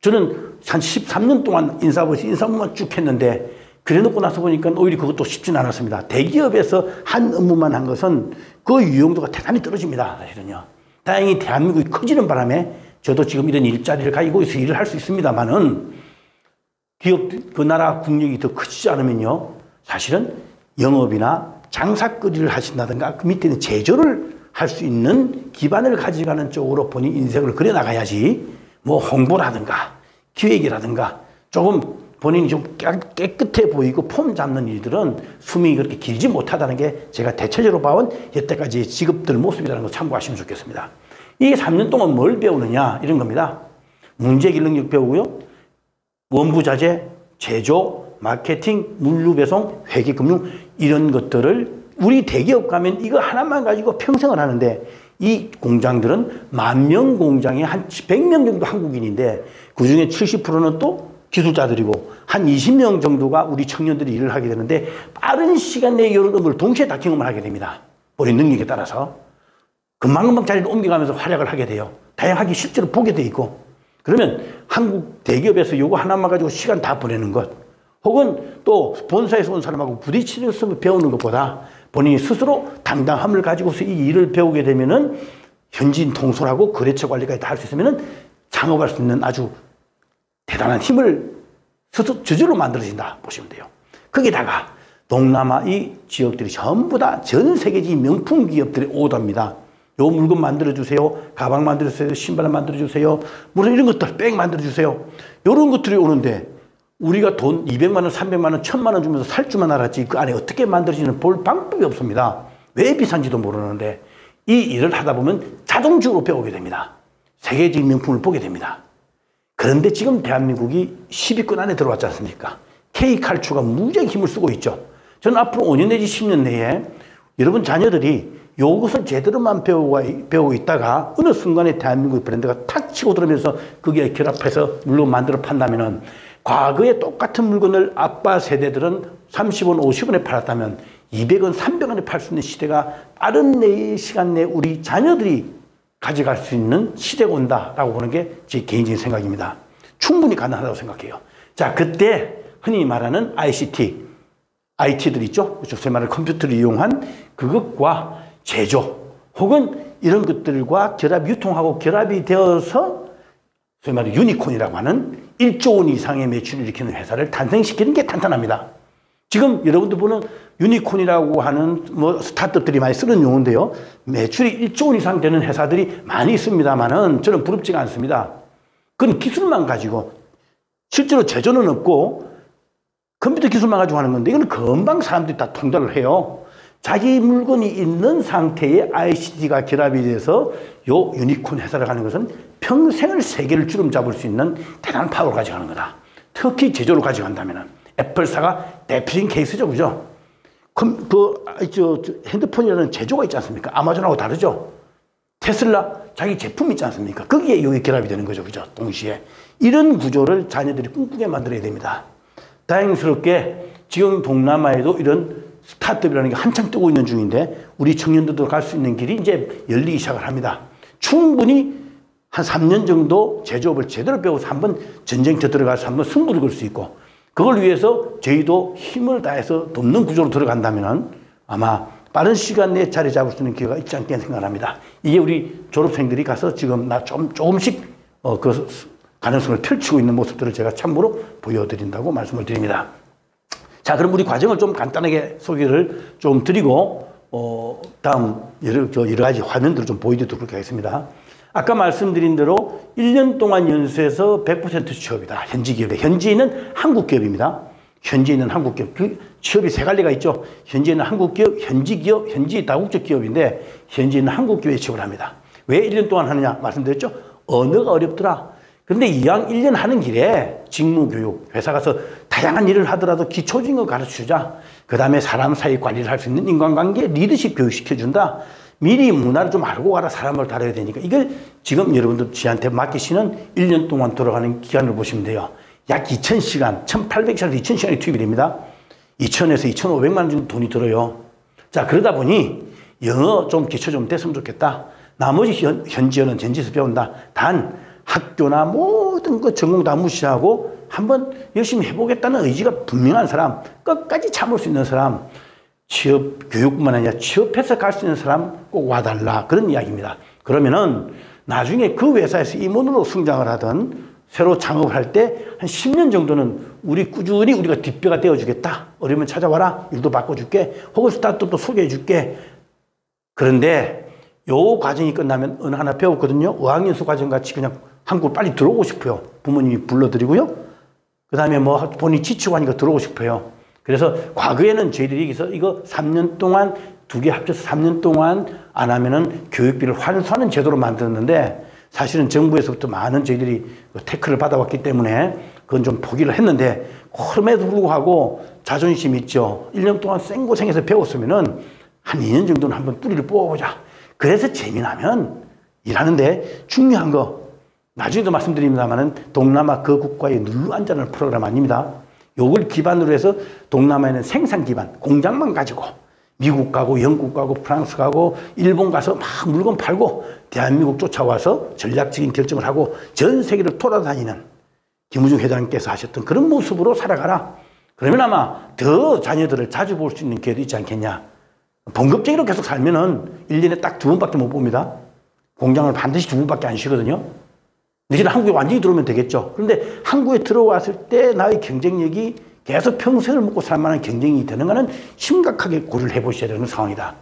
저는 한 13년 동안 인사부에서 인사부만 쭉 했는데 그래 놓고 나서 보니까 오히려 그것도 쉽지는 않았습니다. 대기업에서 한 업무만 한 것은 그 유용도가 대단히 떨어집니다. 사실은요. 다행히 대한민국이 커지는 바람에 저도 지금 이런 일자리를 가지고 있어 일을 할 수 있습니다만은 기업, 그 나라 국력이 더 커지지 않으면요. 사실은 영업이나 장사거리를 하신다든가 그 밑에는 제조를 할 수 있는 기반을 가져가는 쪽으로 본인 인생을 그려나가야지 뭐 홍보라든가 기획이라든가 조금 본인이 좀 깨끗해 보이고 폼 잡는 일들은 수명이 그렇게 길지 못하다는 게 제가 대체적으로 봐온 여태까지의 직업들 모습이라는 걸 참고하시면 좋겠습니다. 이게 3년 동안 뭘 배우느냐 이런 겁니다. 문제해결 능력 배우고요. 원부자재, 제조, 마케팅, 물류배송, 회계금융 이런 것들을 우리 대기업 가면 이거 하나만 가지고 평생을 하는데 이 공장들은 10,000명 공장에 한 100명 정도 한국인인데 그중에 70%는 또 기술자들이고 한 20명 정도가 우리 청년들이 일을 하게 되는데 빠른 시간 내에 이런 업무를 동시에 다 경험을 하게 됩니다. 본인 능력에 따라서. 금방금방 자리를 옮겨가면서 활약을 하게 돼요. 다양하게 실제로 보게 돼 있고. 그러면 한국 대기업에서 요거 하나만 가지고 시간 다 보내는 것 혹은 또 본사에서 온 사람하고 부딪히는 것을 배우는 것보다 본인이 스스로 당당함을 가지고서 이 일을 배우게 되면은 현지인 통솔하고 거래처 관리까지 다 할 수 있으면은 창업할 수 있는 아주 대단한 힘을 스스로 저절로 만들어진다 보시면 돼요. 거기다가 동남아 이 지역들이 전부 다 전 세계적인 명품 기업들의 오더입니다. 요 물건 만들어주세요. 가방 만들어주세요. 신발 만들어주세요. 무슨 이런 것들, 백 만들어주세요. 이런 것들이 오는데 우리가 돈 200만 원, 300만 원, 1000만 원 주면서 살 줄만 알았지 그 안에 어떻게 만들어지는 볼 방법이 없습니다. 왜 비싼지도 모르는데 이 일을 하다 보면 자동적으로 배우게 됩니다. 세계적인 명품을 보게 됩니다. 그런데 지금 대한민국이 10위권 안에 들어왔지 않습니까? K칼추가 무지하게 힘을 쓰고 있죠. 저는 앞으로 5년 내지 10년 내에 여러분 자녀들이 이것을 제대로만 배우고 있다가 어느 순간에 대한민국의 브랜드가 탁 치고 들어오면서 거기에 결합해서 물건 만들어 판다면은 과거에 똑같은 물건을 아빠 세대들은 30원, 50원에 팔았다면 200원, 300원에 팔 수 있는 시대가 빠른 시간 내에 우리 자녀들이 가져갈 수 있는 시대가 온다라고 보는 게 제 개인적인 생각입니다. 충분히 가능하다고 생각해요. 자, 그때 흔히 말하는 ICT, IT들 있죠? 소위 말하는 컴퓨터를 이용한 그것과 제조 혹은 이런 것들과 결합, 유통하고 결합이 되어서 소위 말해 유니콘이라고 하는 1조 원 이상의 매출을 일으키는 회사를 탄생시키는 게 탄탄합니다. 지금 여러분들 보는 유니콘이라고 하는 뭐 스타트업들이 많이 쓰는 용어인데요. 매출이 1조 원 이상 되는 회사들이 많이 있습니다만은 저는 부럽지가 않습니다. 그건 기술만 가지고 실제로 제조는 없고 컴퓨터 기술만 가지고 하는 건데 이건 금방 사람들이 다 통달을 해요. 자기 물건이 있는 상태에 ICT가 결합이 돼서 요 유니콘 회사를 가는 것은 평생을 세계를 주름 잡을 수 있는 대단한 파워를 가져가는 거다. 특히 제조를 가져간다면 애플사가 대표적인 케이스죠. 그죠? 핸드폰이라는 제조가 있지 않습니까? 아마존하고 다르죠? 테슬라 자기 제품이 있지 않습니까? 거기에 여기 결합이 되는 거죠. 그죠? 동시에. 이런 구조를 자녀들이 꿈꾸게 만들어야 됩니다. 다행스럽게 지금 동남아에도 이런 스타트업이라는 게 한창 뜨고 있는 중인데 우리 청년들도 갈 수 있는 길이 이제 열리기 시작을 합니다. 충분히 한 3년 정도 제조업을 제대로 배워서 한번 전쟁터 들어가서 한번 승부를 걸 수 있고 그걸 위해서 저희도 힘을 다해서 돕는 구조로 들어간다면 아마 빠른 시간 내에 자리 잡을 수 있는 기회가 있지 않겠나 생각합니다. 이게 우리 졸업생들이 가서 지금 조금씩 그 가능성을 펼치고 있는 모습들을 제가 참고로 보여드린다고 말씀을 드립니다. 자, 그럼 우리 과정을 좀 간단하게 소개를 좀 드리고 다음 여러 가지 화면들을 좀 보여드리도록 하겠습니다. 아까 말씀드린 대로 1년 동안 연수해서 100% 취업이다. 현지 기업에. 현지에 있는 한국 기업입니다. 현지에 있는 한국 기업. 그 취업이 세 갈래가 있죠. 현지에 있는 한국 기업, 현지 기업, 현지 다국적 기업인데 현지에 있는 한국 기업에 취업을 합니다. 왜 1년 동안 하느냐 말씀드렸죠. 언어가 어렵더라. 그런데 이왕 1년 하는 길에 직무교육, 회사 가서 다양한 일을 하더라도 기초적인 거 가르쳐주자. 그 다음에 사람 사이 관리를 할 수 있는 인간관계, 리더십 교육시켜준다. 미리 문화를 좀 알고 가라. 사람을 다뤄야 되니까. 이걸 지금 여러분들 저한테 맡기시는 1년 동안 돌아가는 기간을 보시면 돼요. 약 2,000시간, 1,800시간에서 2,000시간이 투입이 됩니다. 2,000에서 2,500만 원 정도 돈이 들어요. 자, 그러다 보니 영어 좀 기초 좀 됐으면 좋겠다. 나머지 현지어는 현지에서 배운다. 단 학교나 모든 거 전공 다 무시하고 한번 열심히 해보겠다는 의지가 분명한 사람, 끝까지 참을 수 있는 사람, 취업 교육뿐만 아니라 취업해서 갈 수 있는 사람 꼭 와달라. 그런 이야기입니다. 그러면은 나중에 그 회사에서 임원으로 성장을 하든 새로 창업을 할 때 한 10년 정도는 꾸준히 우리가 뒷배가 되어주겠다. 어려우면 찾아와라. 일도 바꿔줄게. 혹은 스타트업도 소개해줄게. 그런데 요 과정이 끝나면 어느 하나 배웠거든요. 어학연수 과정 같이 그냥 한국 빨리 들어오고 싶어요. 부모님이 불러드리고요. 그 다음에 뭐 본인이 지치고 하니까 들어오고 싶어요. 그래서 과거에는 저희들이 여기서 이거 3년 동안 두 개 합쳐서 3년 동안 안 하면은 교육비를 환수하는 제도로 만들었는데 사실은 정부에서부터 많은 저희들이 태클을 받아왔기 때문에 그건 좀 포기를 했는데 그럼에도 불구하고 자존심 있죠. 1년 동안 생고생해서 배웠으면은 한 2년 정도는 한번 뿌리를 뽑아보자. 그래서 재미나면 일하는데 중요한 거 나중에도 말씀드립니다만은 동남아 그 국가의 눌러앉아는 프로그램 아닙니다. 요걸 기반으로 해서 동남아에는 생산 기반, 공장만 가지고 미국 가고 영국 가고 프랑스 가고 일본 가서 막 물건 팔고 대한민국 쫓아와서 전략적인 결정을 하고 전 세계를 돌아다니는 김우중 회장님께서 하셨던 그런 모습으로 살아가라. 그러면 아마 더 자녀들을 자주 볼 수 있는 기회도 있지 않겠냐. 봉급쟁이로 계속 살면은 1년에 딱 2번밖에 못 봅니다. 공장을 반드시 2번밖에 안 쉬거든요. 이제 한국에 완전히 들어오면 되겠죠. 그런데 한국에 들어왔을 때 나의 경쟁력이 계속 평생을 먹고 살 만한 경쟁이 되는 거는 심각하게 고려를 해보셔야 되는 상황이다.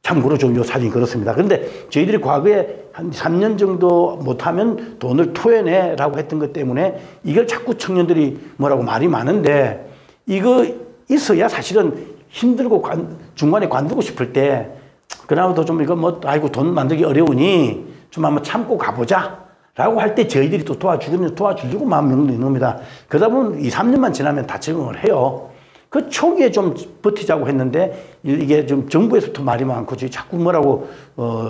참고로 좀 요 사진이 그렇습니다. 그런데 저희들이 과거에 한 3년 정도 못하면 돈을 토해내라고 했던 것 때문에 이걸 자꾸 청년들이 뭐라고 말이 많은데 이거 있어야 사실은 힘들고 중간에 관두고 싶을 때 그나마도 좀 이거 뭐 아이고 돈 만들기 어려우니 좀 한번 참고 가보자. 라고 할 때 저희들이 또 도와주려고 마음 먹는 놈이다. 그러다 보면 2, 3년만 지나면 다 적응을 해요. 그 초기에 좀 버티자고 했는데 이게 좀 정부에서부터 말이 많고 자꾸 뭐라고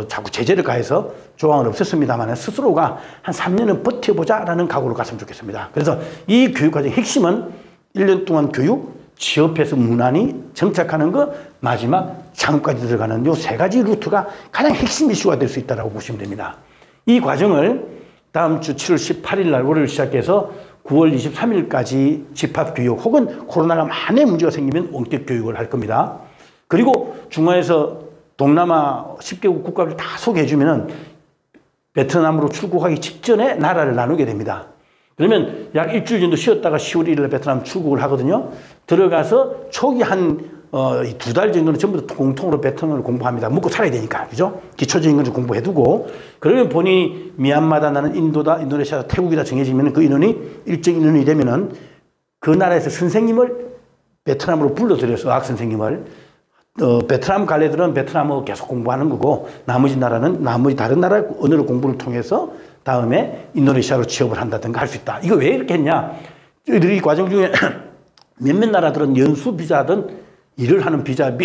자꾸 제재를 가해서 조항을 없앴습니다만 스스로가 한 3년은 버텨보자라는 각오로 갔으면 좋겠습니다. 그래서 이 교육과정의 핵심은 1년 동안 교육, 취업해서 무난히 정착하는 거, 마지막 창업까지 들어가는 요 세 가지 루트가 가장 핵심 이슈가 될 수 있다고 보시면 됩니다. 이 과정을 다음 주 7월 18일 날 월요일 시작해서 9월 23일까지 집합교육 혹은 코로나가 만에 문제가 생기면 원격교육을 할 겁니다. 그리고 중화에서 동남아 10개국 국가를 다 소개해 주면은 베트남으로 출국하기 직전에 나라를 나누게 됩니다. 그러면 약 일주일 정도 쉬었다가 10월 1일 베트남 출국을 하거든요. 들어가서 초기 한 2달 정도는 전부 다 공통으로 베트남어를 공부합니다. 먹고 살아야 되니까. 그죠? 기초적인 건 좀 공부해두고. 그러면 본인이 미얀마다 나는 인도다, 인도네시아다, 태국이다 정해지면 그 인원이 일정 인원이 되면은 그 나라에서 선생님을 베트남으로 불러들여서 의학 선생님을 베트남 갈 애들은 베트남어 계속 공부하는 거고 나머지 나라는 나머지 다른 나라 언어를 공부를 통해서 다음에 인도네시아로 취업을 한다든가 할 수 있다. 이거 왜 이렇게 했냐? 저희들이 이 과정 중에 몇몇 나라들은 연수 비자든 일을 하는 비자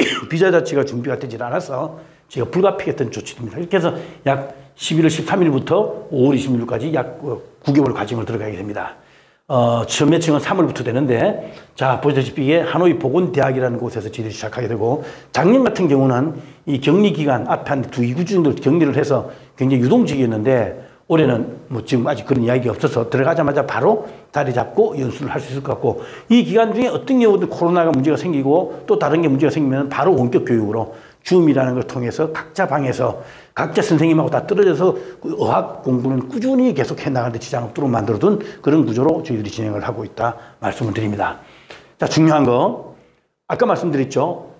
자체가 준비가 되질 않아서 제가 불가피했던 조치입니다. 이렇게 해서 약 11월 13일부터 5월 26일까지 약 9개월 과정을 들어가게 됩니다. 처음 매칭은 3월부터 되는데, 자, 보시다시피 이게 하노이 보건대학이라는 곳에서 저희들이 시작하게 되고, 작년 같은 경우는 이 격리 기간 앞에 한 2주 정도 격리를 해서 굉장히 유동적이었는데, 올해는 뭐 지금 아직 그런 이야기가 없어서 들어가자마자 바로 자리 잡고 연수를 할 수 있을 것 같고, 이 기간 중에 어떤 경우든 코로나가 문제가 생기고 또 다른 게 문제가 생기면 바로 원격 교육으로 줌이라는 걸 통해서 각자 방에서 각자 선생님하고 다 떨어져서 그 의학 공부는 꾸준히 계속 해나가는데 지장 없도록 만들어둔 그런 구조로 저희들이 진행을 하고 있다 말씀을 드립니다. 자, 중요한 거 아까 말씀드렸죠.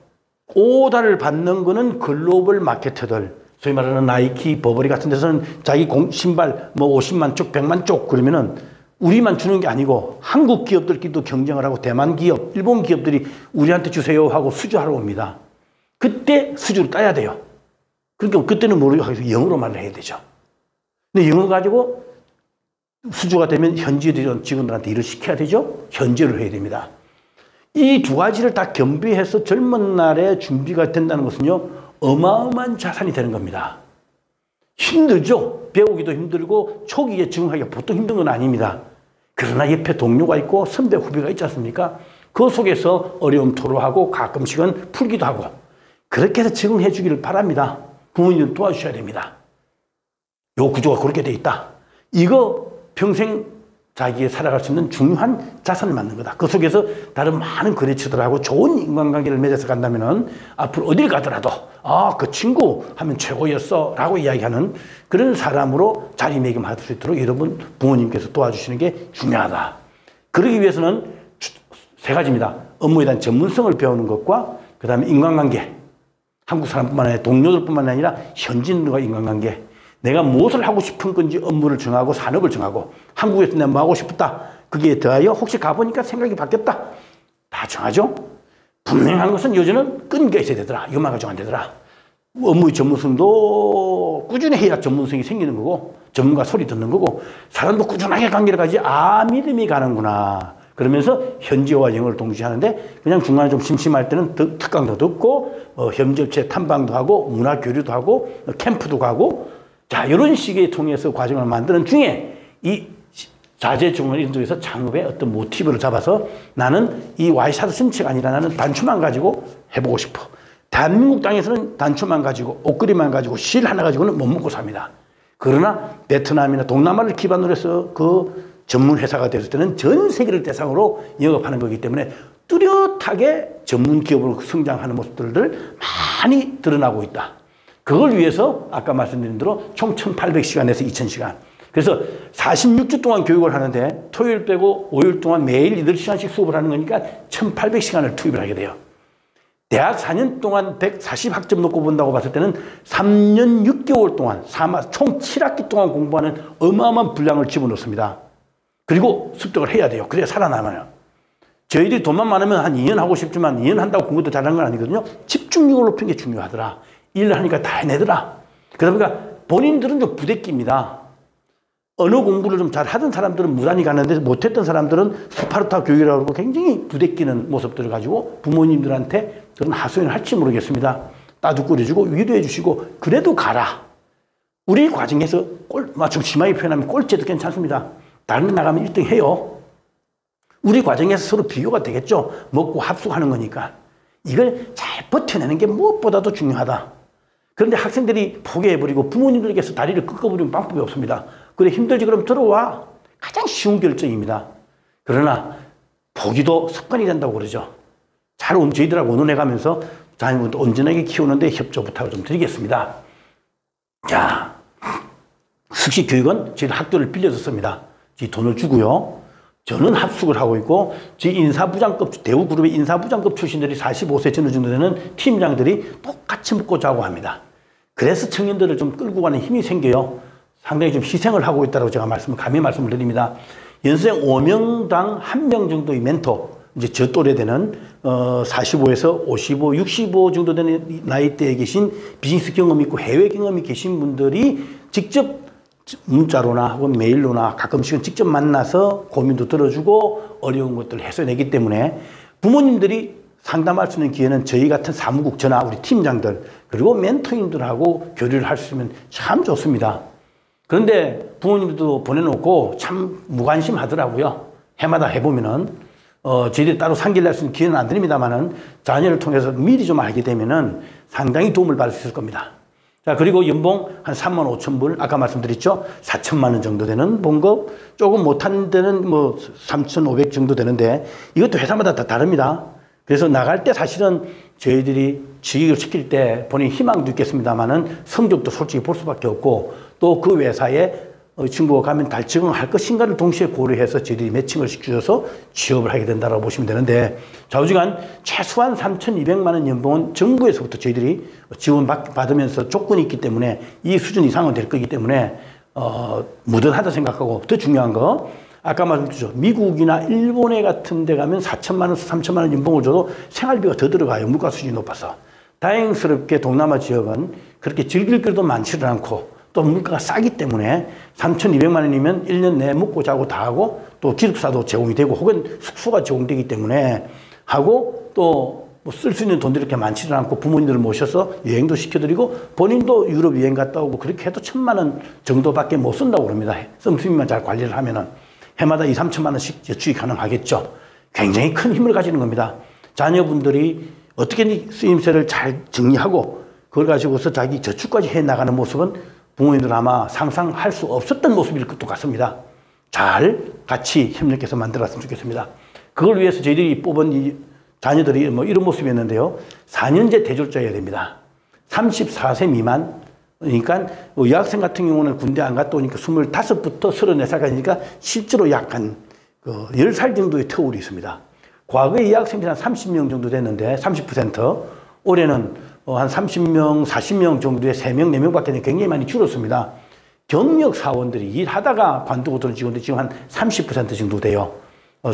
오다를 받는 거는 글로벌 마케터들, 소위 말하는 나이키, 버버리 같은 데서는 자기 신발 뭐 50만 쪽, 100만 쪽 그러면은 우리만 주는 게 아니고 한국 기업들끼리도 경쟁을 하고 대만 기업, 일본 기업들이 우리한테 주세요 하고 수주하러 옵니다. 그때 수주를 따야 돼요. 그러니까 그때는 뭐로 하겠어요? 영어로 말을 해야 되죠. 근데 영어 가지고 수주가 되면 현지에 직원들한테 일을 시켜야 되죠. 현지를 해야 됩니다. 이 두 가지를 다 겸비해서 젊은 날에 준비가 된다는 것은요, 어마어마한 자산이 되는 겁니다. 힘들죠. 배우기도 힘들고 초기에 적응하기가 보통 힘든 건 아닙니다. 그러나 옆에 동료가 있고 선배 후배가 있지 않습니까? 그 속에서 어려움 토로하고 가끔씩은 풀기도 하고 그렇게 해서 적응해 주기를 바랍니다. 부모님은 도와주셔야 됩니다. 요 구조가 그렇게 돼 있다. 이거 평생 자기의 살아갈 수 있는 중요한 자산을 만든 거다. 그 속에서 다른 많은 거래처들하고 좋은 인간관계를 맺어서 간다면은 앞으로 어딜 가더라도 그 친구 하면 최고였어 라고 이야기하는 그런 사람으로 자리매김할 수 있도록 여러분 부모님께서 도와주시는 게 중요하다. 그러기 위해서는 세 가지입니다. 업무에 대한 전문성을 배우는 것과 그 다음에 인간관계, 한국 사람뿐만 아니라 동료들뿐만 아니라 현지인들과 인간관계, 내가 무엇을 하고 싶은 건지 업무를 정하고 산업을 정하고 한국에서 내가 뭐 하고 싶다. 거기에 더하여 혹시 가보니까 생각이 바뀌었다. 다 정하죠. 분명한 것은 요즘은 끈기가 있어야 되더라. 이것만 가지고 안 되더라. 업무의 전문성도 꾸준히 해야 전문성이 생기는 거고 전문가 소리 듣는 거고 사람도 꾸준하게 관계를 가지 믿음이 가는구나. 그러면서 현지어와 영어를 동시에 하는데 그냥 중간에 좀 심심할 때는 특강도 듣고 현지 업체 탐방도 하고 문화 교류도 하고 캠프도 가고 자, 이런 식의 통해서 과정을 만드는 중에 이 자재중을 인도해서 창업의 어떤 모티브를 잡아서 나는 이 와이샤드 전체가 아니라 나는 단추만 가지고 해보고 싶어. 대한민국 땅에서는 단추만 가지고 옷걸이만 가지고 실 하나 가지고는 못 먹고 삽니다. 그러나 베트남이나 동남아를 기반으로 해서 그 전문 회사가 됐을 때는 전 세계를 대상으로 영업하는 거기 때문에 뚜렷하게 전문 기업으로 성장하는 모습들을 많이 드러나고 있다. 그걸 위해서 아까 말씀드린 대로 총 1800시간에서 2000시간. 그래서 46주 동안 교육을 하는데 토요일 빼고 5일 동안 매일 8시간씩 수업을 하는 거니까 1800시간을 투입을 하게 돼요. 대학 4년 동안 140학점 놓고 본다고 봤을 때는 3년 6개월 동안 총 7학기 동안 공부하는 어마어마한 분량을 집어넣습니다. 그리고 습득을 해야 돼요. 그래야 살아남아요. 저희들이 돈만 많으면 한 2년 하고 싶지만 2년 한다고 공부도 잘하는 건 아니거든요. 집중력을 높이는 게 중요하더라. 일을 하니까 다 해내더라. 그러다 보니까 본인들은 좀 부대끼입니다. 언어 공부를 좀 잘하던 사람들은 무단히 가는데 못했던 사람들은 스파르타 교육이라고 하고 굉장히 부대끼는 모습들을 가지고 부모님들한테 그런 하소연을 할지 모르겠습니다. 따뜻 끓여주고 위로해 주시고 그래도 가라. 우리 과정에서 좀 심하게 표현하면 꼴찌도 괜찮습니다. 다른 데 나가면 1등 해요. 우리 과정에서 서로 비교가 되겠죠. 먹고 합숙하는 거니까. 이걸 잘 버텨내는 게 무엇보다도 중요하다. 그런데 학생들이 포기해버리고 부모님들께서 다리를 꺾어버리면 방법이 없습니다. 그래 힘들지 그럼 들어와. 가장 쉬운 결정입니다. 그러나 포기도 습관이 된다고 그러죠. 잘 저희들하고 의논해가면서 자녀분도 온전하게 키우는데 협조 부탁을 좀 드리겠습니다. 자, 특히 교육은 저희 학교를 빌려서 씁니다. 저희 돈을 주고요. 저는 합숙을 하고 있고 저희 인사부장급, 대우그룹의 인사부장급 출신들이 45세 전후 정도 되는 팀장들이 똑같이 먹고 자고 합니다. 그래서 청년들을 좀 끌고 가는 힘이 생겨요. 상당히 좀 희생을 하고 있다고 제가 감히 말씀을 드립니다. 연수생 5명당 1명 정도의 멘토, 이제 저 또래 되는 45에서 55, 65 정도 되는 나이대에 계신 비즈니스 경험이 있고 해외 경험이 계신 분들이 직접 문자로나 혹은 메일로나 가끔씩은 직접 만나서 고민도 들어주고 어려운 것들을 해소내기 때문에 부모님들이 상담할 수 있는 기회는 저희 같은 사무국 저나 우리 팀장들 그리고 멘토님들하고 교류를 할 수 있으면 참 좋습니다. 그런데 부모님들도 보내놓고 참 무관심하더라고요. 해마다 해보면은 저희들이 따로 상기를 할 수 있는 기회는 안 드립니다만은 자녀를 통해서 미리 좀 알게 되면은 상당히 도움을 받을 수 있을 겁니다. 자, 그리고 연봉 한 3만 5천 불, 아까 말씀드렸죠? 4천만 원 정도 되는 봉급, 조금 못한 데는 뭐 3,500 정도 되는데 이것도 회사마다 다 다릅니다. 그래서 나갈 때 사실은 저희들이 취직을 시킬 때 본인 희망도 있겠습니다만은 성적도 솔직히 볼 수밖에 없고 또 그 회사에 친구가 가면 달 적응할 것인가를 동시에 고려해서 저희들이 매칭을 시켜줘서 취업을 하게 된다고 보시면 되는데 좌우지간 최소한 3,200만 원 연봉은 정부에서부터 저희들이 지원받으면서 조건이 있기 때문에 이 수준 이상은 될 거기 때문에 무던하다 생각하고 더 중요한 거 아까 말씀드렸죠. 미국이나 일본에 같은 데 가면 4천만 원에서 3천만 원 연봉을 줘도 생활비가 더 들어가요. 물가 수준이 높아서. 다행스럽게 동남아 지역은 그렇게 즐길 길도 많지는 않고 또 물가가 싸기 때문에 3,200만 원이면 1년 내에 먹고 자고 다 하고 또 기숙사도 제공이 되고 혹은 숙소가 제공되기 때문에 하고 또 쓸 수 있는 돈들이 이렇게 많지는 않고 부모님들을 모셔서 여행도 시켜드리고 본인도 유럽 여행 갔다 오고 그렇게 해도 1,000만 원 정도밖에 못 쓴다고 그럽니다. 씀씀이만 잘 관리를 하면은 해마다 2, 3천만 원씩 저축이 가능하겠죠. 굉장히 큰 힘을 가지는 겁니다. 자녀분들이 어떻게 쓰임새를 잘 정리하고 그걸 가지고서 자기 저축까지 해나가는 모습은 부모님들 아마 상상할 수 없었던 모습일 것도 같습니다. 잘 같이 협력해서 만들었으면 좋겠습니다. 그걸 위해서 저희들이 뽑은 이 자녀들이 뭐 이런 모습이었는데요. 4년제 대졸자여야 됩니다. 34세 미만. 그러니까 여학생 같은 경우는 군대 안 갔다 오니까 25부터 34살까지니까 실제로 약 한 10살 정도의 터울이 있습니다. 과거에 여학생들이 한 30명 정도 됐는데 30%. 올해는 한 30명, 40명 정도의 3명, 4명밖에 굉장히 많이 줄었습니다. 경력 사원들이 일하다가 관두고 들은 직원들이 지금 한 30% 정도 돼요.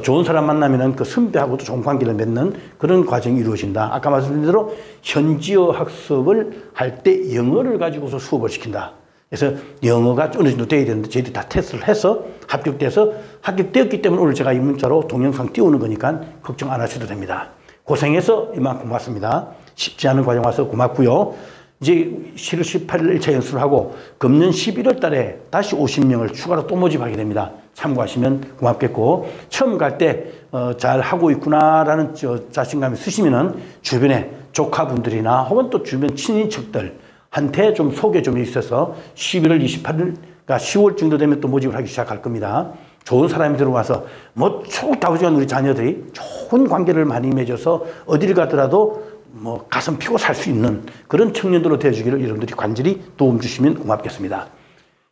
좋은 사람 만나면은 그 선배하고도 좋은 관계를 맺는 그런 과정이 이루어진다. 아까 말씀드린 대로 현지어 학습을 할 때 영어를 가지고서 수업을 시킨다. 그래서 영어가 어느 정도 돼야 되는데 저희들이 다 테스트를 해서 합격되었기 때문에 오늘 제가 이 문자로 동영상 띄우는 거니까 걱정 안 하셔도 됩니다. 고생해서 이만큼 왔습니다. 쉽지 않은 과정 와서 고맙고요. 이제 7월 18일 1차 연수를 하고 금년 11월 달에 다시 50명을 추가로 또 모집하게 됩니다. 참고하시면 고맙겠고 처음 갈 때 잘 하고 있구나라는 자신감이 있으시면은 주변에 조카분들이나 혹은 또 주변 친인척들한테 좀 소개 좀 있어서 11월 28일, 그러니까 10월 정도 되면 또 모집을 하기 시작할 겁니다. 좋은 사람이 들어와서 뭐 다우지간 우리 자녀들이 좋은 관계를 많이 맺어서 어디를 가더라도 뭐 가슴 피고 살 수 있는 그런 청년들로 되어주기를 여러분들이 간절히 도움 주시면 고맙겠습니다.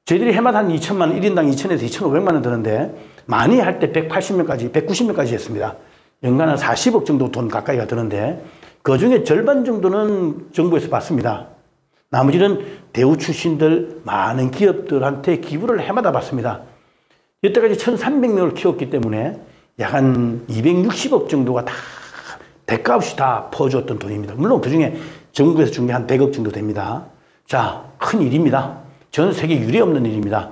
저희들이 해마다 한 2천만 원, 1인당 2천에서 2,500만 원 드는데 많이 할 때 180명까지, 190명까지 했습니다. 연간 한 40억 정도 돈 가까이가 드는데 그중에 절반 정도는 정부에서 받습니다. 나머지는 대우 출신들 많은 기업들한테 기부를 해마다 받습니다. 이때까지 1,300명을 키웠기 때문에 약 한 260억 정도가 다 대가 없이 다 퍼주었던 돈입니다. 물론 그중에 정부에서 준 게 한 100억 정도 됩니다. 자, 큰 일입니다. 전 세계 유례 없는 일입니다.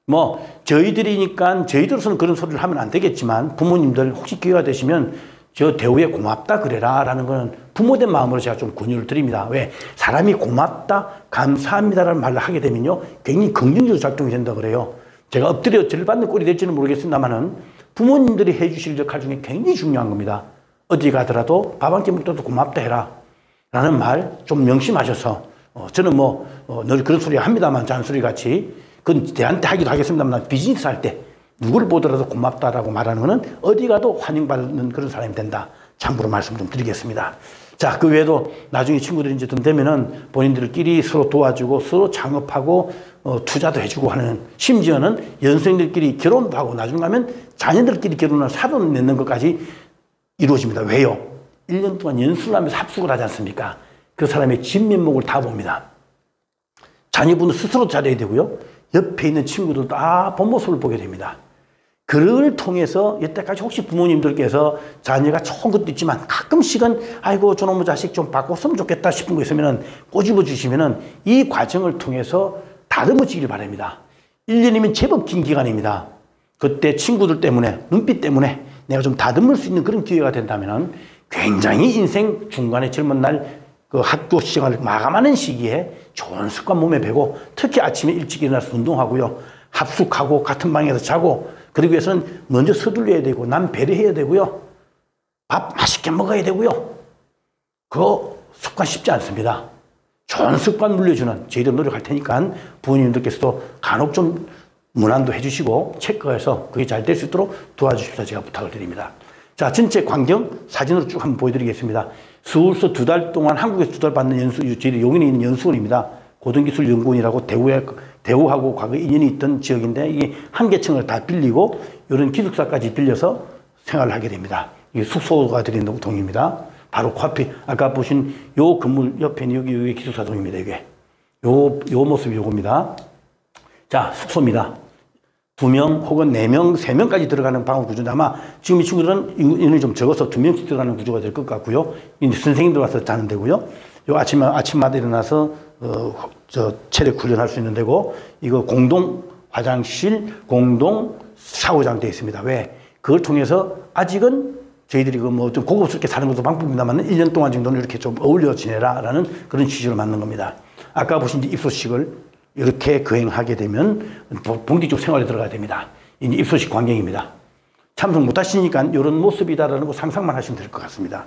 뭐 저희들이니까 저희들로서는 그런 소리를 하면 안 되겠지만 부모님들 혹시 기회가 되시면 저 대우에 고맙다 그래라 라는 거는 부모된 마음으로 제가 좀 권유를 드립니다. 왜? 사람이 고맙다, 감사합니다라는 말을 하게 되면요 굉장히 긍정적으로 작동이 된다 그래요. 제가 엎드려 절 받는 꼴이 될지는 모르겠습니다만은 부모님들이 해주실 역할 중에 굉장히 중요한 겁니다. 어디 가더라도 밥 한 끼 먹더라도 고맙다 해라 라는 말 좀 명심하셔서 저는 늘 그런 소리 합니다만 잔소리 같이 그건 대한테 하기도 하겠습니다만 비즈니스 할 때 누구를 보더라도 고맙다라고 말하는 것은 어디 가도 환영받는 그런 사람이 된다. 참고로 말씀 좀 드리겠습니다. 자, 그 외에도 나중에 친구들이 이제 좀 되면은 본인들끼리 서로 도와주고 서로 창업하고 투자도 해주고 하는, 심지어는 연수생들끼리 결혼도 하고 나중 가면 자녀들끼리 결혼을 사돈 맺는 것까지 이루어집니다. 왜요? 1년 동안 연수를 하면서 합숙을 하지 않습니까? 그 사람의 진면목을 다 봅니다. 자녀분은 스스로 잘해야 되고요. 옆에 있는 친구들도 다 본 모습을 보게 됩니다. 그를 통해서 여태까지 혹시 부모님들께서 자녀가 좋은 것도 있지만 가끔씩은 아이고 저놈의 자식 좀 바꿨으면 좋겠다 싶은 거 있으면은 꼬집어 주시면은 이 과정을 통해서 다듬어지길 바랍니다. 1년이면 제법 긴 기간입니다. 그때 친구들 때문에, 눈빛 때문에 내가 좀 다듬을 수 있는 그런 기회가 된다면은 굉장히 인생 중간에 젊은 날 그 학교 시간을 마감하는 시기에 좋은 습관 몸에 배고, 특히 아침에 일찍 일어나서 운동하고요. 합숙하고 같은 방에서 자고, 그러기 위해서는 먼저 서둘러야 되고 남 배려해야 되고요. 밥 맛있게 먹어야 되고요. 그거 습관 쉽지 않습니다. 좋은 습관 물려주는 저희들 노력할 테니까 부모님들께서도 간혹 좀 문안도 해주시고 체크해서 그게 잘 될 수 있도록 도와주십사 제가 부탁을 드립니다. 자, 전체 광경 사진으로 쭉 한번 보여드리겠습니다. 서울서 2달 동안 한국에서 2달 받는 저희들 용인에 있는 연수원입니다. 고등기술연구원이라고 대우하고 과거 인연이 있던 지역인데 이게 한 개층을 다 빌리고 이런 기숙사까지 빌려서 생활을 하게 됩니다. 이게 숙소가 들인 동입니다. 바로 코앞에 아까 보신 요 건물 옆에 있는 여기 기숙사 동입니다. 이게 요 모습이 요겁니다. 자, 숙소입니다. 2명 혹은 4명, 3명까지 들어가는 방어 구조인데 아마 지금 이 친구들은 인원이 좀 적어서 2명씩 들어가는 구조가 될 것 같고요. 이제 선생님들 와서 자는 데고요. 요 아침마다 일어나서 체력 훈련할 수 있는 데고, 이거 공동 화장실, 공동 샤워장 되어 있습니다. 왜? 그걸 통해서 아직은 저희들이 그 뭐 좀 고급스럽게 사는 것도 방법입니다만 1년 동안 정도는 이렇게 좀 어울려 지내라라는 그런 취지로 만든 겁니다. 아까 보신 입소식을 이렇게 거행하게 되면 본격적 생활에 들어가야 됩니다. 이제 입소식 광경입니다. 참석 못 하시니까 이런 모습이다라는 거 상상만 하시면 될 것 같습니다.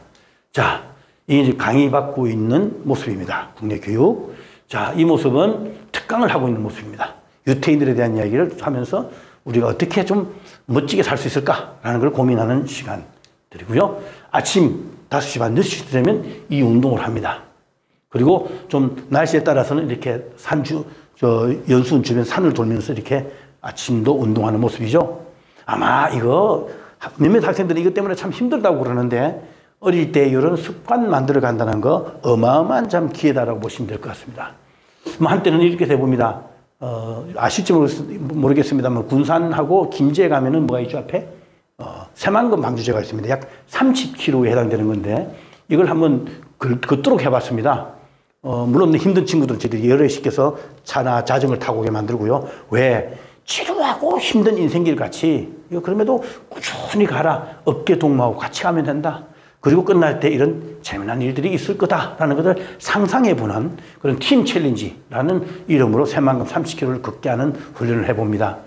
자, 이게 이제 강의받고 있는 모습입니다. 국내 교육. 자, 이 모습은 특강을 하고 있는 모습입니다. 유태인들에 대한 이야기를 하면서 우리가 어떻게 좀 멋지게 살 수 있을까라는 걸 고민하는 시간들이고요. 아침 5시 반, 6시 되면 이 운동을 합니다. 그리고 좀 날씨에 따라서는 이렇게 연수원 주변 산을 돌면서 이렇게 아침도 운동하는 모습이죠. 아마 이거 몇몇 학생들이 이것 때문에 참 힘들다고 그러는데 어릴 때 이런 습관 만들어 간다는 거 어마어마한 참 기회다라고 보시면 될 것 같습니다. 뭐 한때는 이렇게 돼봅니다. 아실지 모르겠습니다만 군산하고 김제에 가면은 뭐가 있죠 앞에? 새만금 방주제가 있습니다. 약 30km에 해당되는 건데 이걸 한번 걷도록 해봤습니다. 물론 힘든 친구들은 저희들이 여러 개 시켜서 차나 자전거를 타고 오게 만들고요. 왜? 지루하고 힘든 인생길 같이 이거 그럼에도 꾸준히 가라. 어깨 동무하고 같이 가면 된다. 그리고 끝날 때 이런 재미난 일들이 있을 거다라는 것을 상상해보는 그런 팀 챌린지라는 이름으로 새만금 30km를 걷게 하는 훈련을 해봅니다.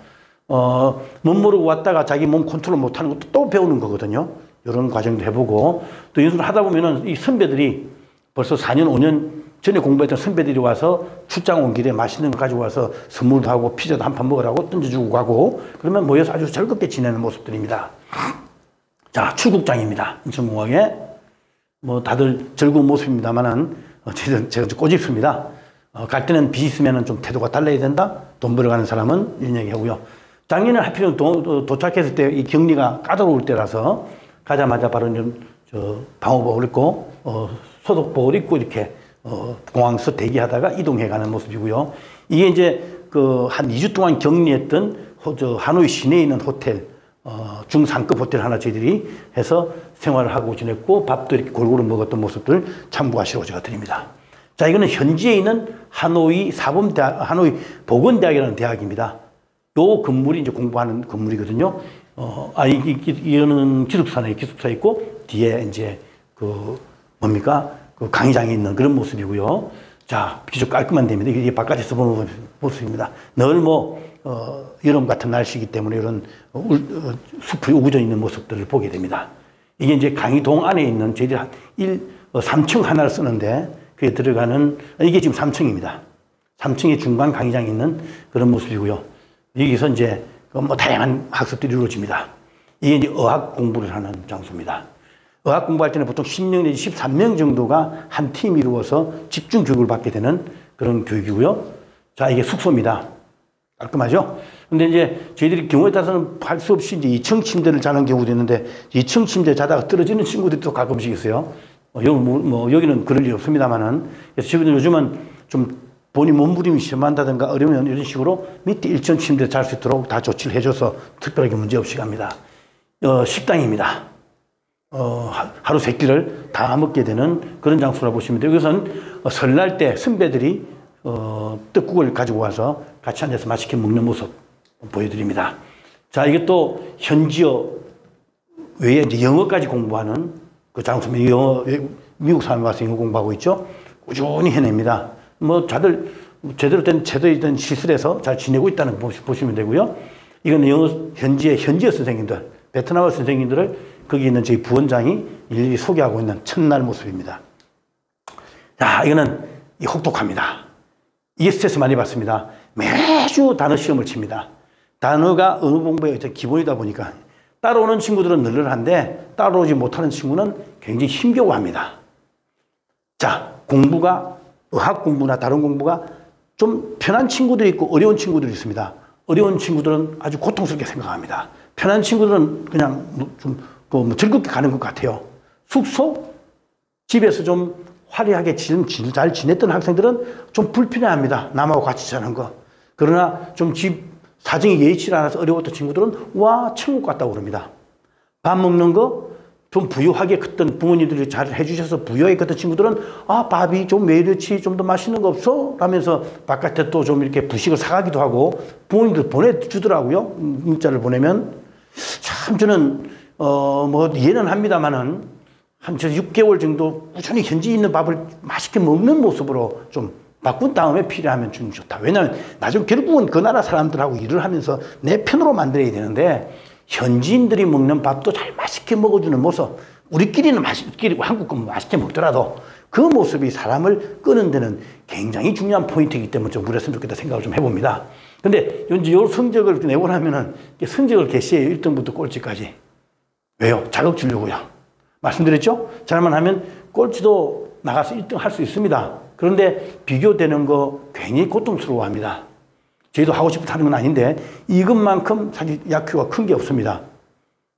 못 모르고 왔다가 자기 몸 컨트롤 못하는 것도 또 배우는 거거든요. 이런 과정도 해보고 또 연수를 하다 보면은 이 선배들이 벌써 4년, 5년 전에 공부했던 선배들이 와서 출장 온 길에 맛있는 거 가지고 와서 선물도 하고 피자도 한 판 먹으라고 던져주고 가고 그러면 모여서 아주 즐겁게 지내는 모습들입니다. 자, 출국장입니다. 인천공항에 뭐 다들 즐거운 모습입니다만은 제가 좀 꼬집습니다. 갈 때는 빚 있으면 좀 태도가 달라야 된다. 돈 벌어가는 사람은 이런 얘기 하고요. 작년에 하필이면 도착했을 때 이 격리가 까다로울 때라서 가자마자 바로 방호복을 입고 소독복을 입고 이렇게 공항에서 대기하다가 이동해가는 모습이고요. 이게 이제 한 2주 동안 격리했던 하노이 시내에 있는 호텔, 중상급 호텔 하나 저희들이 해서 생활을 하고 지냈고 밥도 이렇게 골고루 먹었던 모습들 참고하시라고 제가 드립니다. 자, 이거는 현지에 있는 하노이 보건대학이라는 대학입니다. 요 건물이 이제 공부하는 건물이거든요. 이거는 기숙사네, 기숙사 있고 뒤에 이제 뭡니까? 강의장이 있는 그런 모습이고요. 자, 비교 깔끔한 데입니다. 이게 바깥에서 보는 모습입니다. 늘 여름 같은 날씨이기 때문에 이런 숲이 우거져 있는 모습들을 보게 됩니다. 이게 이제 강의동 안에 있는 저희들 3층 하나를 쓰는데 그게 들어가는, 이게 지금 3층입니다. 3층에 중간 강의장이 있는 그런 모습이고요. 여기서 이제 다양한 학습들이 이루어집니다. 이게 이제 어학 공부를 하는 장소입니다. 어학 공부할 때는 보통 10명 내지 13명 정도가 한 팀 이루어서 집중 교육을 받게 되는 그런 교육이고요. 자, 이게 숙소입니다. 깔끔하죠? 근데 이제 저희들이 경우에 따라서는 할 수 없이 이제 2층 침대를 자는 경우도 있는데 2층 침대 자다가 떨어지는 친구들이 또 가끔씩 있어요. 여기는 그럴 일 없습니다만은. 그래서 저희들 요즘은 좀 본인 몸부림이 심한다든가 어려우면 이런 식으로 밑에 1층 침대에 잘 수 있도록 다 조치를 해줘서 특별하게 문제없이 갑니다. 식당입니다. 하루 3끼를 다 먹게 되는 그런 장소라 보시면 돼요. 이것은 설날 때 선배들이 떡국을 가지고 와서 같이 앉아서 맛있게 먹는 모습 보여드립니다. 자, 이게 또 현지어 외에 이제 영어까지 공부하는 그 장소입니다. 미국 사람이 와서 영어 공부하고 있죠. 꾸준히 해냅니다. 다들 제대로 된 제도에 시설에서 잘 지내고 있다는 거 보시면 되고요. 이건 현지어 선생님들, 베트남어 선생님들을 거기 있는 저희 부원장이 일일이 소개하고 있는 첫날 모습입니다. 자, 이거는 혹독합니다. 이게 스트레스 많이 받습니다. 매주 단어 시험을 칩니다. 단어가 언어 공부의 기본이다 보니까 따라오는 친구들은 널널한데 따라오지 못하는 친구는 굉장히 힘겨워합니다. 자, 공부가 의학 공부나 다른 공부가 좀 편한 친구들이 있고 어려운 친구들이 있습니다. 어려운 친구들은 아주 고통스럽게 생각합니다. 편한 친구들은 그냥 즐겁게 가는 것 같아요. 숙소? 집에서 좀 화려하게 잘 지냈던 학생들은 좀 불편해합니다. 남하고 같이 자는 거. 그러나 좀 집 사정이 예의치 않아서 어려웠던 친구들은 와, 천국 같다고 그럽니다. 밥 먹는 거 좀 부유하게 컸던 부모님들이 잘 해주셔서 부유하게 컸던 친구들은 아, 밥이 좀 왜 이렇지? 좀 더 맛있는 거 없어? 라면서 바깥에 또 좀 이렇게 부식을 사가기도 하고 부모님들 보내주더라고요. 문자를 보내면. 참 저는 이해는 합니다만은 한 6개월 정도 꾸준히 현지에 있는 밥을 맛있게 먹는 모습으로 좀 바꾼 다음에 필요하면 좀 좋다. 왜냐하면 나중에 결국은 그 나라 사람들하고 일을 하면서 내 편으로 만들어야 되는데 현지인들이 먹는 밥도 잘 맛있게 먹어주는 모습, 우리끼리는 한국 거 맛있게 먹더라도 그 모습이 사람을 끄는 데는 굉장히 중요한 포인트이기 때문에 좀 그랬으면 좋겠다 생각을 좀 해봅니다. 근데 이제 요 성적을 내고 나면은 성적을 게시해요. 1등부터 꼴찌까지. 왜요? 자극 주려고요. 말씀드렸죠? 잘만 하면 꼴찌도 나가서 1등 할 수 있습니다. 그런데 비교되는 거 굉장히 고통스러워 합니다. 저희도 하고 싶어 하는 건 아닌데 이것만큼 사실 약효가 큰 게 없습니다.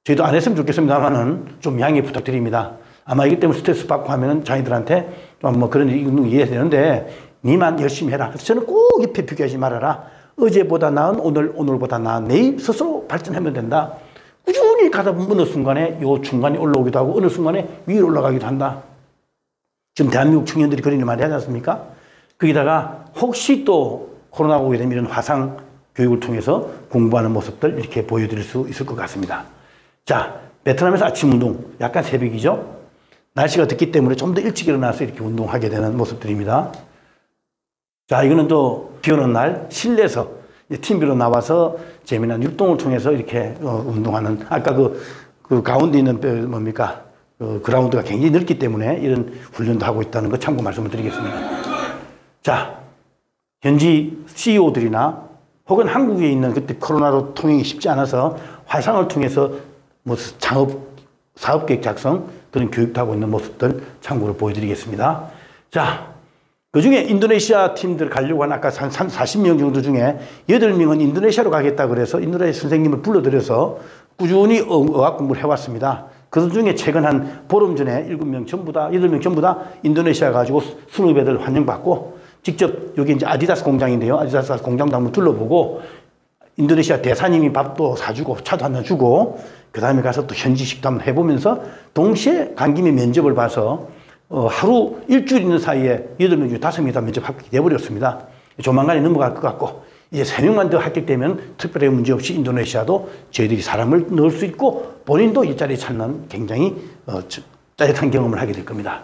저희도 안 했으면 좋겠습니다만은 좀 양해 부탁드립니다. 아마 이것 때문에 스트레스 받고 하면은 자기들한테 좀 그런 이해해야 되는데 니만 열심히 해라. 그래서 저는 꼭 옆에 비교하지 말아라. 어제보다 나은 오늘, 오늘보다 나은 내일 스스로 발전하면 된다. 꾸준히 가다 보면 어느 순간에 요 중간에 올라오기도 하고 어느 순간에 위로 올라가기도 한다. 지금 대한민국 청년들이 그런 일 많이 하지 않습니까? 거기다가 혹시 또 코로나가 오게 되면 이런 화상 교육을 통해서 공부하는 모습들 이렇게 보여드릴 수 있을 것 같습니다. 자, 베트남에서 아침 운동, 약간 새벽이죠? 날씨가 덥기 때문에 좀 더 일찍 일어나서 이렇게 운동하게 되는 모습들입니다. 자, 이거는 또 비 오는 날 실내에서 팀비로 나와서 재미난 율동을 통해서 이렇게 운동하는, 아까 그 가운데 있는 그라운드가 굉장히 넓기 때문에 이런 훈련도 하고 있다는 거 참고 말씀을 드리겠습니다. 자, 현지 CEO들이나 혹은 한국에 있는 그때 코로나로 통행이 쉽지 않아서 화상을 통해서 사업계획 작성 그런 교육도 하고 있는 모습들 참고로 보여드리겠습니다. 자, 그 중에 인도네시아 팀들 가려고 한 아까 한 40명 정도 중에 8명은 인도네시아로 가겠다 그래서 인도네시아 선생님을 불러들여서 꾸준히 어학 공부를 해왔습니다. 그 중에 최근 한 보름 전에 8명 전부 다 인도네시아 가지고 선후배들 환영받고 직접 여기 이제 아디다스 공장인데요. 아디다스 공장도 한번 둘러보고 인도네시아 대사님이 밥도 사주고 차도 한잔 주고 그 다음에 가서 또 현지 식도 한번 해보면서 동시에 간 김에 면접을 봐서 하루 일주일 있는 사이에 8명 중에 5명이 다 면접 합격이 돼버렸습니다. 조만간에 넘어갈 것 같고 이제 3명만 더 합격되면 특별히 문제 없이 인도네시아도 저희들이 사람을 넣을 수 있고 본인도 일자리 찾는 굉장히 짜릿한 경험을 하게 될 겁니다.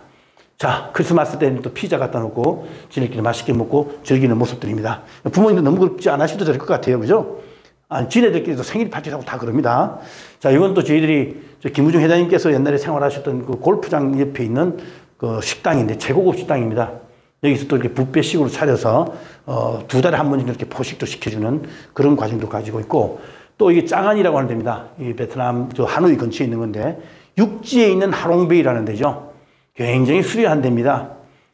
자, 크리스마스 때는 또 피자 갖다 놓고 지네끼리 맛있게 먹고 즐기는 모습들입니다. 부모님도 너무 그렇지 않으셔도 될 것 같아요. 그죠? 지네들끼리도 생일 파티하고 다 그럽니다. 자, 이건 또 저희들이 김우중 회장님께서 옛날에 생활하셨던 그 골프장 옆에 있는 그 식당인데 최고급 식당입니다. 여기서 또 이렇게 뷔페식으로 차려서 2달에 한 번 이렇게 포식도 시켜주는 그런 과정도 가지고 있고 또 이게 짱안이라고 하는 데입니다. 이 베트남 저 하노이 근처에 있는 건데 육지에 있는 하롱베이라는 데죠. 굉장히 수려한 데입니다.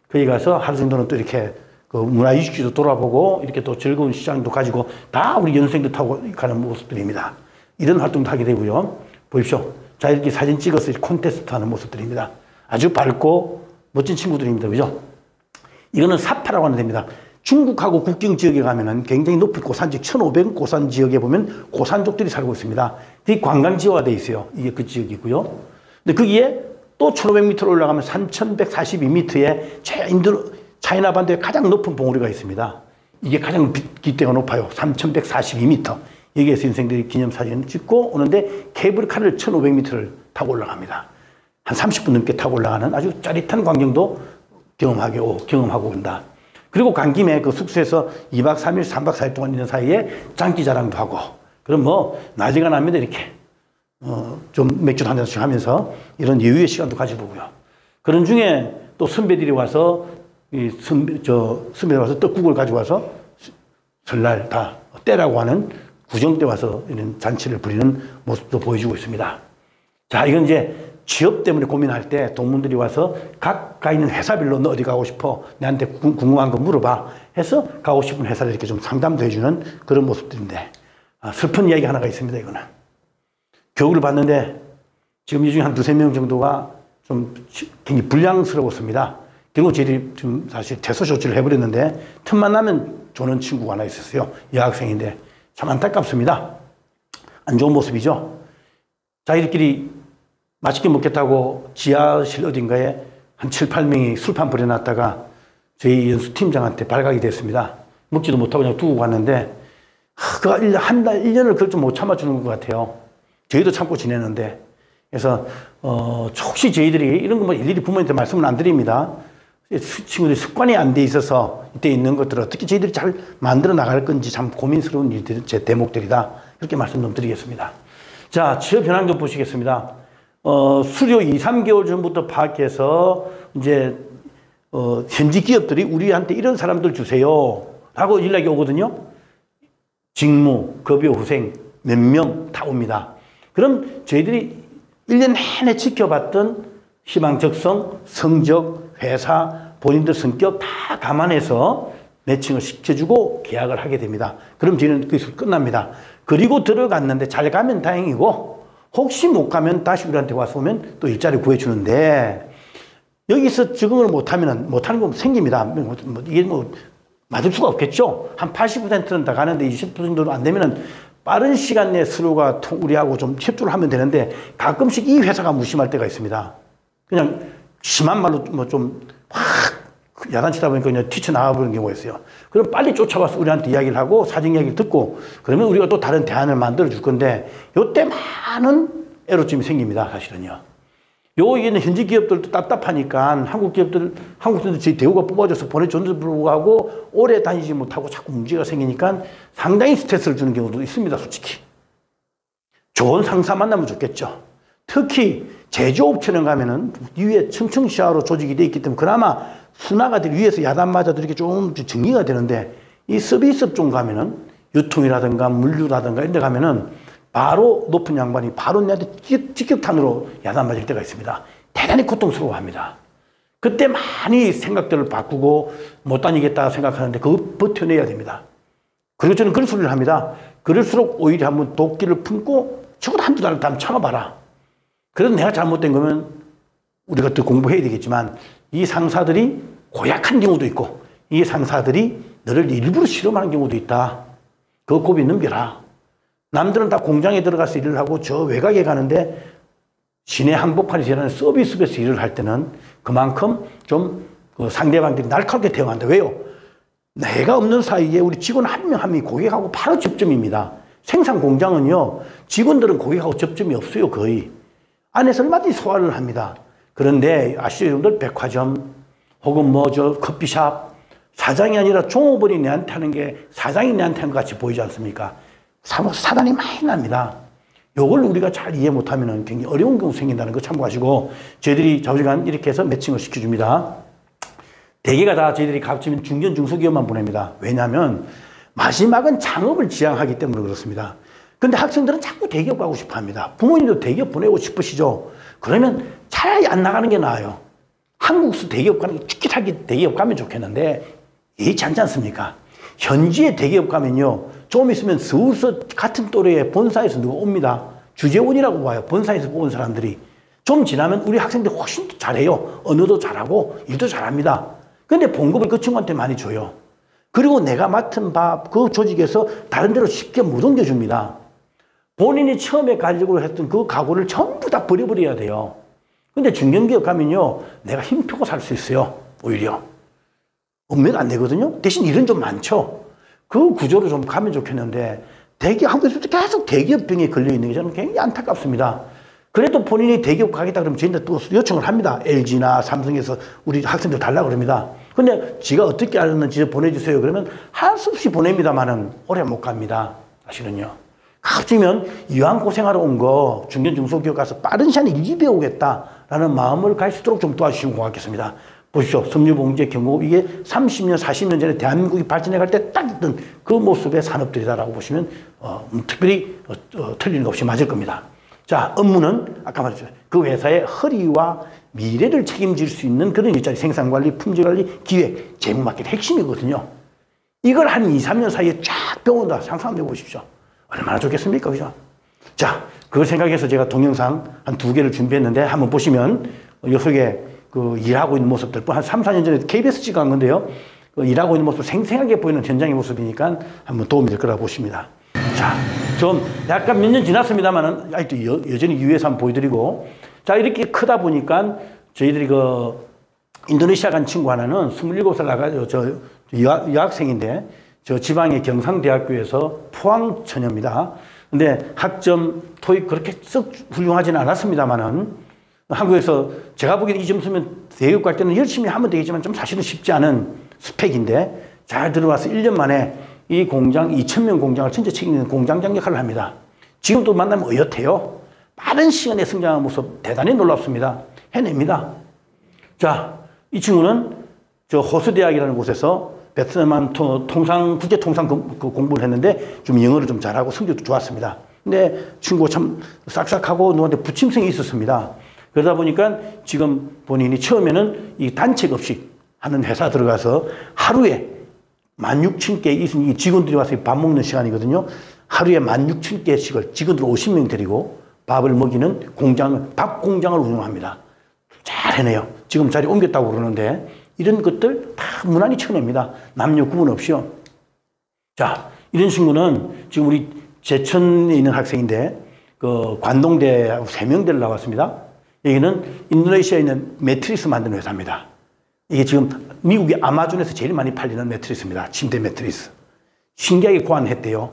거기 가서 하루 정도는 또 이렇게 그 문화유적지도 돌아보고 이렇게 또 즐거운 시장도 가지고 다 우리 연수생도 타고 가는 모습들입니다. 이런 활동도 하게 되고요. 보십시오. 자, 이렇게 사진 찍어서 콘테스트 하는 모습들입니다. 아주 밝고 멋진 친구들입니다. 그죠? 이거는 사파라고 하는 데입니다. 중국하고 국경 지역에 가면은 굉장히 높은 고산지역, 1500 고산 지역에 보면 고산족들이 살고 있습니다. 그게 관광지화되어 있어요. 이게 그 지역이고요. 근데 거기에 또 1500m 올라가면 3142m에 차이나 반도의 가장 높은 봉우리가 있습니다. 이게 가장 기대가 높아요. 3142m. 여기에서 인생들이 기념사진을 찍고 오는데 케이블카를 1500m를 타고 올라갑니다. 한 30분 넘게 타고 올라가는 아주 짜릿한 광경도 경험하고 온다. 그리고 간 김에 그 숙소에서 2박 3일, 3박 4일 동안 있는 사이에 장기자랑도 하고, 그럼 뭐, 낮이가 나면 이렇게, 좀 맥주 한 잔씩 하면서 이런 여유의 시간도 가져보고요. 그런 중에 또 선배들이 와서, 선배들이 와서 떡국을 가져와서 설날 다 때라고 하는 구정 때 와서 이런 잔치를 부리는 모습도 보여주고 있습니다. 자, 이건 이제 취업 때문에 고민할 때 동문들이 와서 각가 있는 회사별로 너 어디 가고 싶어? 내한테 궁금한 거 물어봐. 해서 가고 싶은 회사를 이렇게 좀 상담도 해주는 그런 모습들인데, 슬픈 이야기 하나가 있습니다, 이거는. 교육을 받는데 지금 이 중에 한 두세 명 정도가 좀 굉장히 불량스러웠습니다. 결국 저희들이 좀 사실 퇴소 조치를 해버렸는데 틈만 나면 조는 친구가 하나 있었어요. 여학생인데 참 안타깝습니다. 안 좋은 모습이죠. 자기들끼리 맛있게 먹겠다고 지하실 어딘가에 한 7, 8명이 술판 버려놨다가 저희 연수팀장한테 발각이 됐습니다. 먹지도 못하고 그냥 두고 갔는데, 그가 1년을 그걸 좀 못 참아주는 것 같아요. 저희도 참고 지내는데. 그래서, 혹시 저희들이 이런 거 뭐 일일이 부모님한테 말씀은 안 드립니다. 친구들이 습관이 안 돼 있어서 이때 있는 것들을 어떻게 저희들이 잘 만들어 나갈 건지 참 고민스러운 일들, 제 대목들이다. 그렇게 말씀 좀 드리겠습니다. 자, 취업 현황 좀 보시겠습니다. 수료 2, 3개월 전부터 파악해서 이제 현지 기업들이 우리한테 이런 사람들 주세요 라고 연락이 오거든요. 직무, 급여 후생 몇 명 다 옵니다. 그럼 저희들이 1년 내내 지켜봤던 희망 적성, 성적, 회사, 본인들 성격 다 감안해서 매칭을 시켜주고 계약을 하게 됩니다. 그럼 저희는 거기서 끝납니다. 그리고 들어갔는데 잘 가면 다행이고 혹시 못 가면 다시 우리한테 와서 오면 또 일자리 구해주는데, 여기서 적응을 못하는 건 생깁니다. 이게 맞을 수가 없겠죠. 한 80%는 다 가는데 20% 정도는 안 되면은 빠른 시간 내에 서로가 우리하고 좀 협조를 하면 되는데, 가끔씩 이 회사가 무심할 때가 있습니다. 그냥 심한 말로 뭐 좀 확 야단치다 보니까 그냥 튀쳐나와버리는 경우가 있어요. 그럼 빨리 쫓아와서 우리한테 이야기를 하고 사정 이야기를 듣고, 그러면 우리가 또 다른 대안을 만들어 줄 건데, 요때 많은 애로점이 생깁니다, 사실은요. 여기는 현지 기업들도 답답하니까 한국 기업들 저희 대우가 뽑아줘서 보내줬는데도 불구하고 오래 다니지 못하고 자꾸 문제가 생기니까 상당히 스트레스를 주는 경우도 있습니다, 솔직히. 좋은 상사 만나면 좋겠죠. 특히 제조업체는 가면은 위에 청청시야로 조직이 되어 있기 때문에 그나마 순화가들 위에서 야단 맞아도 이렇게 좀 정리가 되는데, 이 서비스업 가면은 유통이라든가 물류라든가 이런 데 가면은 바로 높은 양반이 바로 내한테 직격탄으로 야단 맞을 때가 있습니다. 대단히 고통스러워합니다. 그때 많이 생각들을 바꾸고 못 다니겠다 생각하는데 그거 버텨내야 됩니다. 그리고 저는 그런 소리를 합니다. 그럴수록 오히려 한번 도끼를 품고 적어도 한두 달을 다 참아봐라. 그래도 내가 잘못된 거면 우리가 더 공부해야 되겠지만, 이 상사들이 고약한 경우도 있고 이 상사들이 너를 일부러 실험하는 경우도 있다. 그 고비 넘겨라. 남들은 다 공장에 들어가서 일을 하고 저 외곽에 가는데 시내 한복판에서 일하는 서비스업에서 일을 할 때는 그만큼 좀 그 상대방들이 날카롭게 대응한다. 왜요? 내가 없는 사이에 우리 직원 한 명 한 명이 고객하고 바로 접점입니다. 생산 공장은요, 직원들은 고객하고 접점이 없어요, 거의. 안에서 얼마든지 소화를 합니다. 그런데 아시죠, 여러분들? 백화점 혹은 뭐 저 커피숍, 사장이 아니라 종업원이 내한테 하는 게 사장이 내한테 하는 것 같이 보이지 않습니까? 사단이 많이 납니다. 요걸 우리가 잘 이해 못하면 굉장히 어려운 경우 생긴다는 거 참고하시고, 저희들이 좌우지간 이렇게 해서 매칭을 시켜줍니다. 대개가 다 저희들이 가급적이면 중견 중소기업만 보냅니다. 왜냐하면 마지막은 창업을 지향하기 때문에 그렇습니다. 근데 학생들은 자꾸 대기업 가고 싶어 합니다. 부모님도 대기업 보내고 싶으시죠? 그러면 차라리 안 나가는 게 나아요. 한국서 대기업 가는 게 죽기 살기 대기업 가면 좋겠는데 예의치 않지 않습니까? 현지에 대기업 가면요. 좀 있으면 서울서 같은 또래의 본사에서 누가 옵니다. 주재원이라고 봐요. 본사에서 뽑은 사람들이. 좀 지나면 우리 학생들 훨씬 더 잘해요. 언어도 잘하고 일도 잘합니다. 근데 봉급을 그 친구한테 많이 줘요. 그리고 내가 맡은 바 그 조직에서 다른 데로 쉽게 못 옮겨줍니다. 본인이 처음에 가지고 했던 그 각오를 전부 다 버려버려야 돼요. 근데 중견기업 가면요. 내가 힘펴고 살 수 있어요. 오히려. 업무가 안 되거든요. 대신 일은 좀 많죠. 그 구조로 좀 가면 좋겠는데 한국에서 계속 대기업병에 걸려있는 게 저는 굉장히 안타깝습니다. 그래도 본인이 대기업 가겠다 그러면 저희한테 또 요청을 합니다. LG나 삼성에서 우리 학생들 달라고 그럽니다. 근데 지가 어떻게 알았는지 보내주세요. 그러면 할 수 없이 보냅니다만은 오래 못 갑니다. 사실은요. 가급적이면 이왕 고생하러 온 거 중견 중소기업 가서 빠른 시간에 일이 배우겠다라는 마음을 가질 수 있도록 좀 도와주시면 고맙겠습니다. 보십시오. 섬유봉제, 경공업 이게 30년, 40년 전에 대한민국이 발전해 갈 때 딱 있던 그 모습의 산업들이다라고 보시면 특별히 틀리는 것 없이 맞을 겁니다. 자, 업무는 아까 말했죠. 그 회사의 허리와 미래를 책임질 수 있는 그런 일자리, 생산관리, 품질관리, 기획, 재무마켓 핵심이거든요. 이걸 한 2, 3년 사이에 쫙 배운다. 상상 한번 해보십시오. 얼마나 좋겠습니까? 그죠? 자, 그걸 생각해서 제가 동영상 한 2개를 준비했는데 한번 보시면 요 속에 그 일하고 있는 모습들, 한 3, 4년 전에 KBS 찍은 건데요. 그 일하고 있는 모습 생생하게 보이는 현장의 모습이니까 한번 도움이 될 거라고 보십니다. 자, 좀 약간 몇 년 지났습니다만은 아직도 여전히 유해서 한번 보여드리고, 자, 이렇게 크다 보니까 저희들이 그 인도네시아 간 친구 하나는 27살 나가지고 여학생인데 저 지방의 경상대학교에서 포항 처녀입니다. 근데 학점, 토익 그렇게 썩 훌륭하지는 않았습니다만은 한국에서 제가 보기에는 이 점수면 대기업 갈 때는 열심히 하면 되겠지만 좀 사실은 쉽지 않은 스펙인데 잘 들어와서 1년 만에 이 공장, 2,000명 공장을 전체 책임지는 공장장 역할을 합니다. 지금도 만나면 의젓해요. 빠른 시간에 성장하는 모습 대단히 놀랍습니다. 해냅니다. 자, 이 친구는 저 호수대학이라는 곳에서 베트남 국제통상 공부를 했는데 좀 영어를 좀 잘하고 성적도 좋았습니다. 근데 친구가 참 싹싹하고 누구한테 부침성이 있었습니다. 그러다 보니까 지금 본인이 처음에는 이 단체급식 하는 회사 들어가서 하루에 16,000개 이 직원들이 와서 밥 먹는 시간이거든요. 하루에 16,000개씩을 직원들 50명 데리고 밥을 먹이는 밥 공장을 운영합니다. 잘 해내요. 지금 자리 옮겼다고 그러는데 이런 것들 다 무난히 쳐냅니다. 남녀 구분 없이요. 자, 이런 친구는 지금 우리 제천에 있는 학생인데 그 관동대 3명대를 나왔습니다. 여기는 인도네시아에 있는 매트리스 만드는 회사입니다. 이게 지금 미국의 아마존에서 제일 많이 팔리는 매트리스입니다. 침대 매트리스. 신기하게 고안했대요.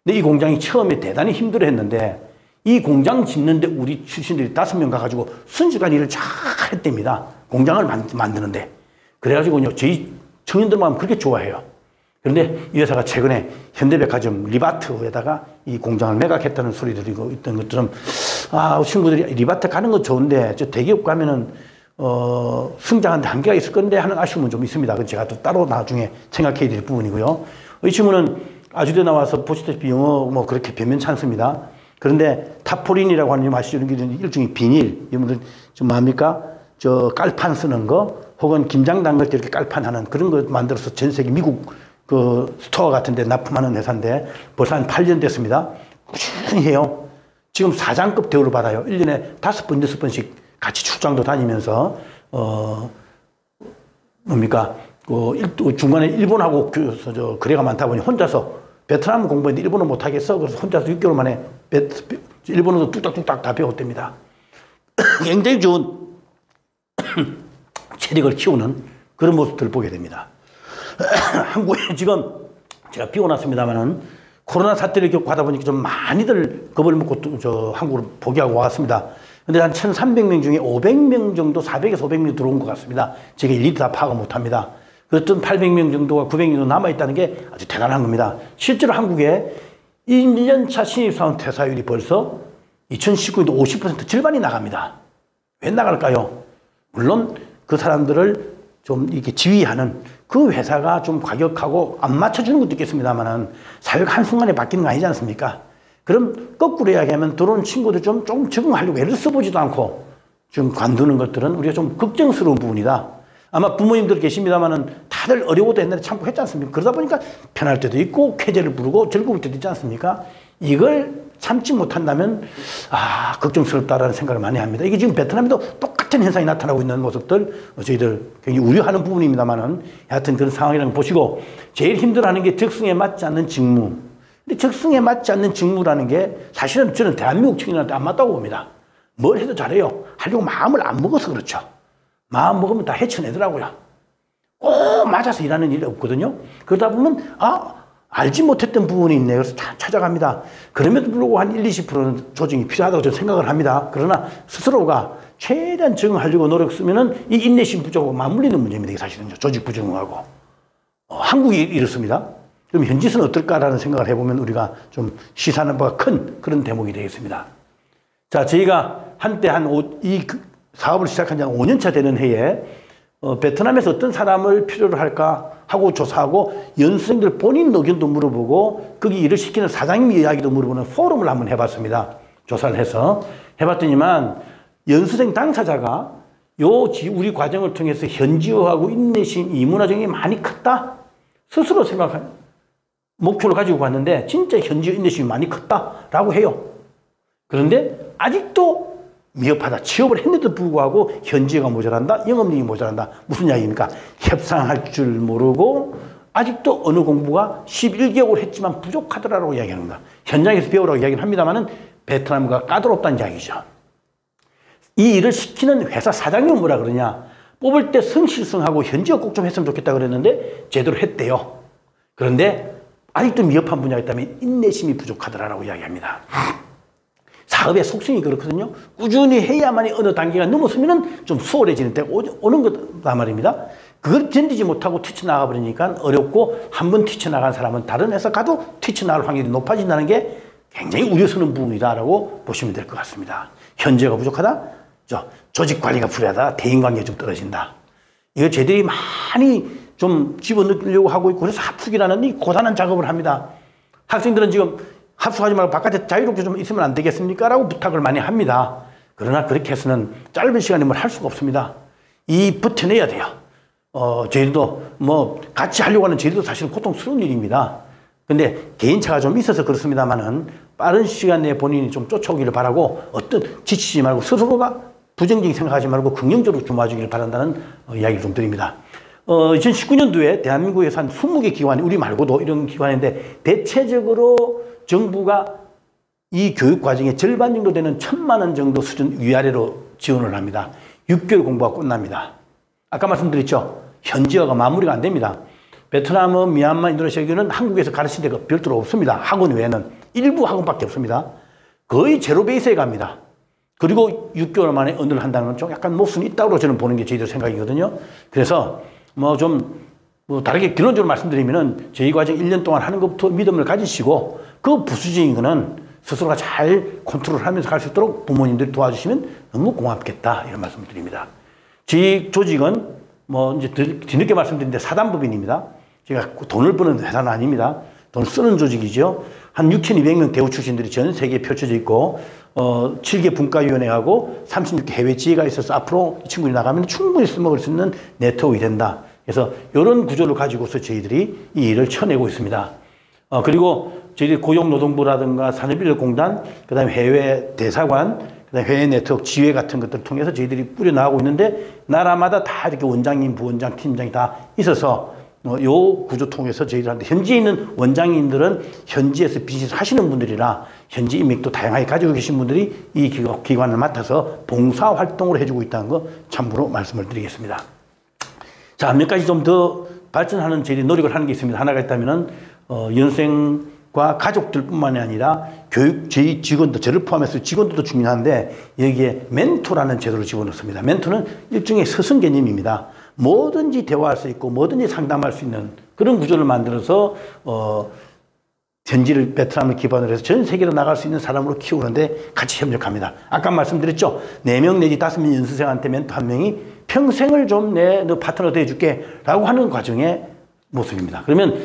근데 이 공장이 처음에 대단히 힘들어 했는데 이 공장 짓는데 우리 출신들이 5명 가가지고 순식간 일을 잘 했답니다. 공장을 만드는데. 그래가지고 저희 청년들만 하면 그렇게 좋아해요. 그런데 이 회사가 최근에 현대백화점 리바트에다가 이 공장을 매각했다는 소리 들리고 있던 것처럼 친구들이 리바트 가는 건 좋은데 저 대기업 가면은 성장하는데 한계가 있을 건데 하는 아쉬움은 좀 있습니다. 그건 제가 또 따로 나중에 생각해야 될 부분이고요. 이 친구는 아주대 나와서 보시다시피 영어 뭐 그렇게 변변찮습니다. 그런데 타포린이라고 하는 아시죠? 일종의 비닐. 여러분들 좀 뭡니까? 저 깔판 쓰는 거 혹은 김장 담글 때 이렇게 깔판하는 그런 거 만들어서 전 세계 미국 그 스토어 같은 데 납품하는 회사인데 벌써 한 8년 됐습니다. 꾸준히 해요. 지금 사장급 대우를 받아요. 1년에 5번, 6번씩 같이 출장도 다니면서 중간에 일본하고 거래가 많다 보니 혼자서 베트남 공부했는데 일본어 못하겠어. 그래서 혼자서 6개월 만에 일본어도 뚝딱뚝딱 다 배웠답니다. 굉장히 좋은 체력을 키우는 그런 모습들을 보게 됩니다. 한국에 지금 제가 비워놨습니다만은 코로나 사태를 겪고 보니까 좀 많이들 겁을 먹고 한국으로 포기하고 왔습니다. 근데 한 1,300명 중에 500명 정도, 400에서 500명 들어온 것 같습니다. 제가 일일이 다 파악을 못합니다. 그랬던 800명 정도가 900명 정도 남아있다는 게 아주 대단한 겁니다. 실제로 한국에 1년차 신입사원 퇴사율이 벌써 2019년도 50% 절반이 나갑니다. 왜 나갈까요? 물론 그 사람들을 좀 이렇게 지휘하는 그 회사가 좀 과격하고 안 맞춰주는 것도 있겠습니다만은 사회가 한순간에 바뀌는 거 아니지 않습니까? 그럼 거꾸로 이야기하면 들어온 친구들 조금 적응하려고 애를 써보지도 않고 좀 관두는 것들은 우리가 좀 걱정스러운 부분이다. 아마 부모님들 계십니다만은 다들 어려워도 옛날에 참고 했지 않습니까? 그러다 보니까 편할 때도 있고 쾌재를 부르고 즐거울 때도 있지 않습니까? 이걸 참지 못한다면 걱정스럽다라는 생각을 많이 합니다. 이게 지금 베트남에도 똑같은 현상이 나타나고 있는 모습들 저희들 굉장히 우려하는 부분입니다만은 하여튼 그런 상황이라는 걸 보시고 제일 힘들어하는 게 적성에 맞지 않는 직무. 근데 적성에 맞지 않는 직무라는 게 사실은 저는 대한민국 청년한테 안 맞다고 봅니다. 뭘 해도 잘해요. 하려고 마음을 안 먹어서 그렇죠. 마음 먹으면 다 헤쳐내더라고요. 꼭 맞아서 일하는 일이 없거든요. 그러다 보면 알지 못했던 부분이 있네요. 그래서 찾아갑니다. 그럼에도 불구하고 한 20-20%는 조정이 필요하다고 저는 생각을 합니다. 그러나 스스로가 최대한 적응하려고 노력 쓰면은 이 인내심 부족하고 맞물리는 문제입니다. 이게 사실은 조직 부정하고. 한국이 이렇습니다. 그럼 현지에서는 어떨까라는 생각을 해보면 우리가 좀 시사하는 바가 큰 그런 대목이 되겠습니다. 자, 저희가 한때 이 사업을 시작한 지 한 5년차 되는 해에 베트남에서 어떤 사람을 필요로 할까 하고 조사하고 연수생들 본인 의견도 물어보고 거기 일을 시키는 사장님 이야기도 물어보는 포럼을 한번 해봤습니다. 조사를 해서 해봤더니만 연수생 당사자가 우리 과정을 통해서 현지화하고 인내심, 이문화적인 게 많이 컸다. 스스로 생각한 목표를 가지고 갔는데 진짜 현지화 인내심이 많이 컸다라고 해요. 그런데 아직도 미흡하다. 취업을 했는데도 불구하고 현지가 모자란다. 영업력이 모자란다. 무슨 이야기입니까? 협상할 줄 모르고 아직도 언어 공부가 11개월 했지만 부족하더라고 이야기합니다. 현장에서 배우라고 이야기를 합니다만은 베트남과 까다롭다는 이야기죠. 이 일을 시키는 회사 사장님은 뭐라 그러냐. 뽑을 때 성실성하고 현지화 꼭 좀 했으면 좋겠다 그랬는데 제대로 했대요. 그런데 아직도 미흡한 분야가 있다면 인내심이 부족하더라고 이야기합니다. 사업의 속성이 그렇거든요. 꾸준히 해야만이 어느 단계가 넘어서면 좀 수월해지는 때가 오는 거다 말입니다. 그걸 견디지 못하고 튀쳐나가 버리니까 어렵고 한번 튀쳐나간 사람은 다른 회사 가도 튀쳐나갈 확률이 높아진다는 게 굉장히 우려스러운 부분이다라고 보시면 될 것 같습니다. 현재가 부족하다? 조직 관리가 불리하다? 대인관계가 좀 떨어진다. 이거 저희들이 많이 좀 집어넣으려고 하고 있고 그래서 합숙이라는 이 고단한 작업을 합니다. 학생들은 지금 합숙하지 말고 바깥에 자유롭게 좀 있으면 안 되겠습니까? 라고 부탁을 많이 합니다. 그러나 그렇게 해서는 짧은 시간에 뭘 할 수가 없습니다. 버텨내야 돼요. 저희도 같이 하려고 하는 저희도 사실은 고통스러운 일입니다. 근데 개인차가 좀 있어서 그렇습니다만은 빠른 시간 내에 본인이 좀 쫓아오기를 바라고 지치지 말고 스스로가 부정적인 생각하지 말고 긍정적으로 좀 와주기를 바란다는 이야기를 좀 드립니다. 2019년도에 대한민국에서 한 20개 기관이 우리 말고도 이런 기관인데 대체적으로 정부가 이 교육 과정의 절반 정도 되는 1,000만 원 정도 수준 위아래로 지원을 합니다. 6개월 공부가 끝납니다. 아까 말씀드렸죠. 현지화가 마무리가 안 됩니다. 베트남, 미얀마, 인도네시아는 한국에서 가르칠 데가 별도로 없습니다. 학원 외에는 일부 학원밖에 없습니다. 거의 제로 베이스에 갑니다. 그리고 6개월 만에 언어를 한다는 건 좀 약간 몫은 있다고 저는 보는 게 저희들 생각이거든요. 그래서 다르게 결론적으로 말씀드리면은 저희 과정 1년 동안 하는 것부터 믿음을 가지시고 그 부수적인 거는 스스로가 잘 컨트롤하면서 갈 수 있도록 부모님들이 도와주시면 너무 고맙겠다 이런 말씀을 드립니다. 저희 조직은 이제 뒤늦게 말씀드린데 사단법인입니다. 제가 돈을 버는 회사는 아닙니다. 돈을 쓰는 조직이죠. 한 6,200명 대우 출신들이 전 세계에 펼쳐져 있고 7개 분과위원회하고 36개 해외 지회가 있어서 앞으로 이 친구들이 나가면 충분히 써먹을 수 있는 네트워크가 된다. 그래서 이런 구조를 가지고서 저희들이 이 일을 쳐내고 있습니다. 그리고 저희들이 고용노동부라든가 산업인력공단, 그 다음에 해외 대사관, 그 다음에 해외 네트워크 지회 같은 것들을 통해서 저희들이 뿌려나가고 있는데 나라마다 다 이렇게 원장님, 부원장, 팀장이 다 있어서 요 구조 통해서 저희들한테 현지에 있는 원장님들은 현지에서 비즈니스 하시는 분들이라 현지 인맥도 다양하게 가지고 계신 분들이 이 기관을 맡아서 봉사활동을 해주고 있다는 거 참고로 말씀을 드리겠습니다. 자, 몇 가지 좀 더 발전하는 저희들이 노력을 하는 게 있습니다. 하나가 있다면은 연생과 가족들뿐만이 아니라 저희 직원들, 저를 포함해서 직원들도 중요한데 여기에 멘토라는 제도를 집어넣습니다. 멘토는 일종의 스승 개념입니다. 뭐든지 대화할 수 있고 뭐든지 상담할 수 있는 그런 구조를 만들어서 현지를 베트남을 기반으로 해서 전 세계로 나갈 수 있는 사람으로 키우는데 같이 협력합니다. 아까 말씀드렸죠. 4명 내지 5명 연수생한테 멘토 1명이 평생을 좀 너 파트너 돼줄게 라고 하는 과정의 모습입니다. 그러면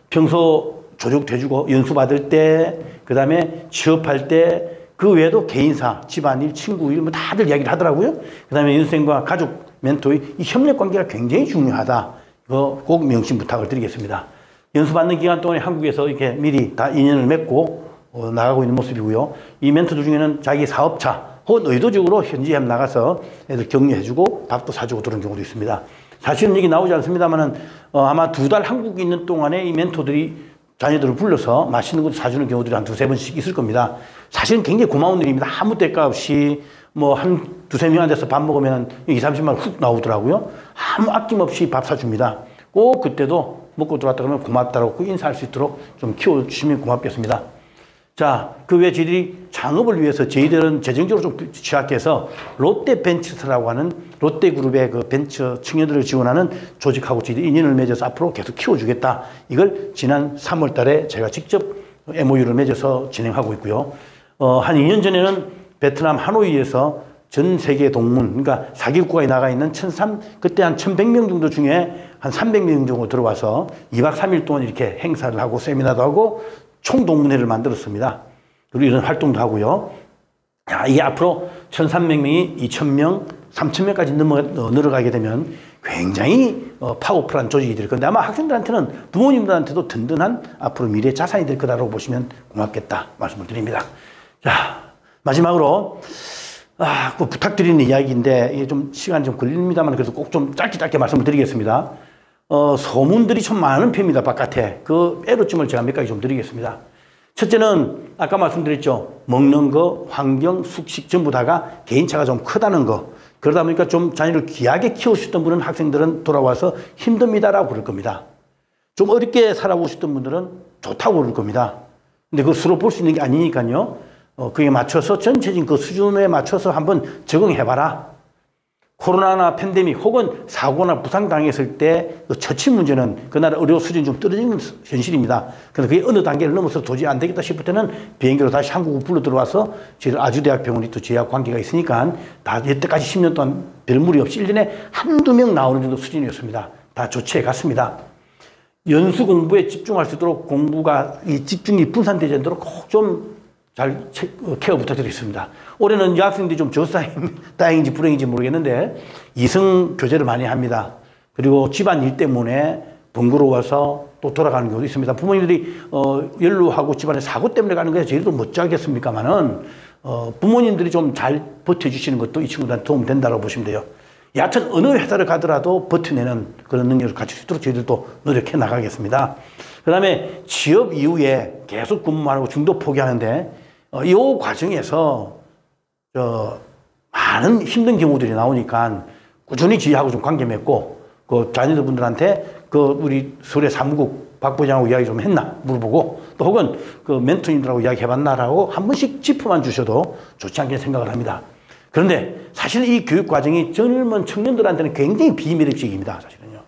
평소 조력해주고 연수 받을 때, 그 다음에 취업할 때, 그 외에도 개인사, 집안일, 친구일 뭐 다들 이야기를 하더라고요. 그 다음에 연수생과 가족, 멘토의 이 협력 관계가 굉장히 중요하다. 이거 꼭 명심 부탁을 드리겠습니다. 연수 받는 기간 동안에 한국에서 이렇게 미리 다 인연을 맺고 나가고 있는 모습이고요. 이 멘토들 중에는 자기 사업차 혹은 의도적으로 현지에 나가서 애들 격려해주고 밥도 사주고 그런 경우도 있습니다. 사실은 여기 나오지 않습니다만은 아마 2달 한국에 있는 동안에 이 멘토들이 자녀들을 불러서 맛있는 것도 사주는 경우들이 한 2-3번씩 있을 겁니다. 사실은 굉장히 고마운 일입니다. 아무 대가 없이 뭐 한 2-3명 앉아서 밥 먹으면 20-30만 원 훅 나오더라고요. 아무 아낌없이 밥 사줍니다. 꼭 그때도 먹고 들어왔다 그러면 고맙다고 인사할 수 있도록 좀 키워주시면 고맙겠습니다. 자, 그 외에 저희들이 창업을 위해서 저희들은 재정적으로 좀 취약해서 롯데벤처스라고 하는 롯데그룹의 그 벤처 청년들을 지원하는 조직하고 저희들이 인연을 맺어서 앞으로 계속 키워주겠다. 이걸 지난 3월 달에 제가 직접 MOU를 맺어서 진행하고 있고요. 한 2년 전에는 베트남 하노이에서 전 세계 동문, 그러니까 4개국가에 나가 있는 그때 한 1,100명 정도 중에 한 300명 정도 들어와서 2박 3일 동안 이렇게 행사를 하고 세미나도 하고 총동문회를 만들었습니다. 그리고 이런 활동도 하고요. 야, 이게 앞으로 1,300명이 2,000명, 3,000명까지 늘어가게 되면 굉장히 파워풀한 조직이 될 건데 아마 학생들한테는 부모님들한테도 든든한 앞으로 미래 자산이 될 거다라고 보시면 고맙겠다 말씀을 드립니다. 자, 마지막으로 그 부탁드리는 이야기인데 이게 좀 시간이 좀 걸립니다만 그래서 꼭 좀 짧게 말씀을 드리겠습니다. 소문들이 좀 많은 편입니다. 바깥에. 그 애로점을 제가 몇 가지 좀 드리겠습니다. 첫째는 아까 말씀드렸죠. 먹는 거, 환경, 숙식 전부 다가 개인차가 좀 크다는 거. 그러다 보니까 좀 자녀를 귀하게 키우셨던 분은 학생들은 돌아와서 힘듭니다라고 그럴 겁니다. 좀 어렵게 살아오셨던 분들은 좋다고 그럴 겁니다. 근데 그걸 서로 볼 수 있는 게 아니니까요. 그에 맞춰서 전체적인 그 수준에 맞춰서 한번 적응해봐라. 코로나나 팬데믹 혹은 사고나 부상당했을 때 그 처치 문제는 그 나라 의료 수준이 좀 떨어지는 현실입니다. 그래서 그게 어느 단계를 넘어서 도저히 안 되겠다 싶을 때는 비행기로 다시 한국으로 불러 들어와서 저희 아주대학병원이 또 저희하고 관계가 있으니까 다 여태까지 10년 동안 별 무리 없이 1년에 한두 명 나오는 정도 수준이었습니다. 다 조치해 갔습니다. 연수 공부에 집중할 수 있도록 공부가 이 집중이 분산되지 않도록 꼭 좀 잘 케어 부탁드리겠습니다. 올해는 여학생들이 좀 다행인지 불행인지 모르겠는데 이성 교제를 많이 합니다. 그리고 집안 일 때문에 번거로워서 또 돌아가는 경우도 있습니다. 부모님들이 연루하고 집안에 사고 때문에 가는 거야 저희도 못하겠습니까만은 부모님들이 좀 잘 버텨주시는 것도 이 친구들한테 도움 된다고 보시면 돼요. 여하튼 어느 회사를 가더라도 버텨내는 그런 능력을 갖출 수 있도록 저희들도 노력해 나가겠습니다. 그 다음에 취업 이후에 계속 근무하고 중도 포기하는데 이 과정에서 많은 힘든 경우들이 나오니까 꾸준히 저희하고 좀 관계 맺고 그 자녀들분들한테 그 우리 서울의 사무국 박 부장하고 이야기 좀 했나 물어보고 또 혹은 그 멘토님들하고 이야기 해봤나라고 한 번씩 짚어만 주셔도 좋지 않게 생각을 합니다. 그런데 사실 이 교육 과정이 젊은 청년들한테는 굉장히 비매력적입니다. 사실은요.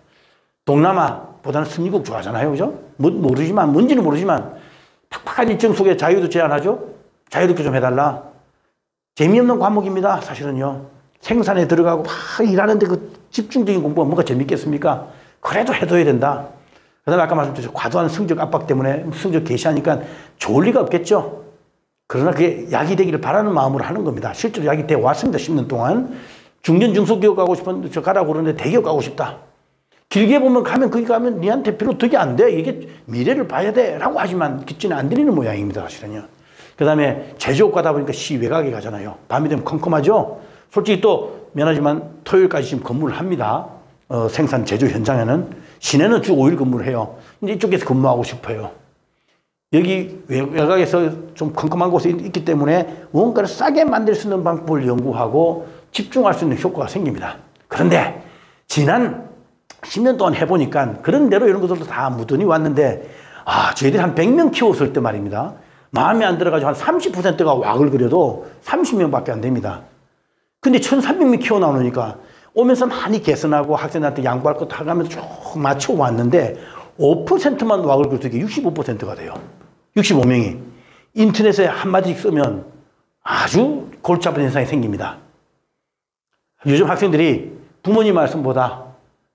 동남아보다는 선진국 좋아하잖아요. 그죠? 모르지만, 뭔지는 모르지만, 팍팍한 일정 속에 자유도 제한하죠? 자유롭게 좀 해달라. 재미없는 과목입니다. 사실은요. 생산에 들어가고 막 일하는데 그 집중적인 공부가 뭐가 재밌겠습니까? 그래도 해둬야 된다. 그 다음에 아까 말씀드렸죠. 과도한 성적 압박 때문에 성적 게시하니까 좋을 리가 없겠죠. 그러나 그게 약이 되기를 바라는 마음으로 하는 겁니다. 실제로 약이 되어 왔습니다. 10년 동안. 중견 중소기업 가고 싶은데 저 가라고 그러는데 대기업 가고 싶다. 길게 보면 거기 가면 니한테 별로 덕이 안 돼. 이게 미래를 봐야 돼. 라고 하지만 듣지는 안 들리는 모양입니다. 사실은요. 그 다음에 제조업 가다 보니까 시외곽에 가잖아요. 밤이 되면 컴컴하죠. 솔직히 또 미안하지만 토요일까지 지금 근무를 합니다. 생산 제조 현장에는. 시내는 주 5일 근무를 해요. 근데 이쪽에서 근무하고 싶어요. 여기 외곽에서 좀 컴컴한 곳에 있기 때문에 무언가를 싸게 만들 수 있는 방법을 연구하고 집중할 수 있는 효과가 생깁니다. 그런데 지난 10년 동안 해보니까 그런 대로 이런 것들도 다 무던히 왔는데 저희들이 한 100명 키웠을 때 말입니다. 마음에 안 들어가지고 한 30%가 왁을 그려도 30명밖에 안 됩니다. 근데 1,300명 키워나오니까 오면서 많이 개선하고 학생한테 양보할 것도 하면서 쭉 맞춰왔는데 5%만 왁을 그려도 이게 65%가 돼요. 65명이. 인터넷에 한마디 쓰면 아주 골치 아픈 현상이 생깁니다. 요즘 학생들이 부모님 말씀보다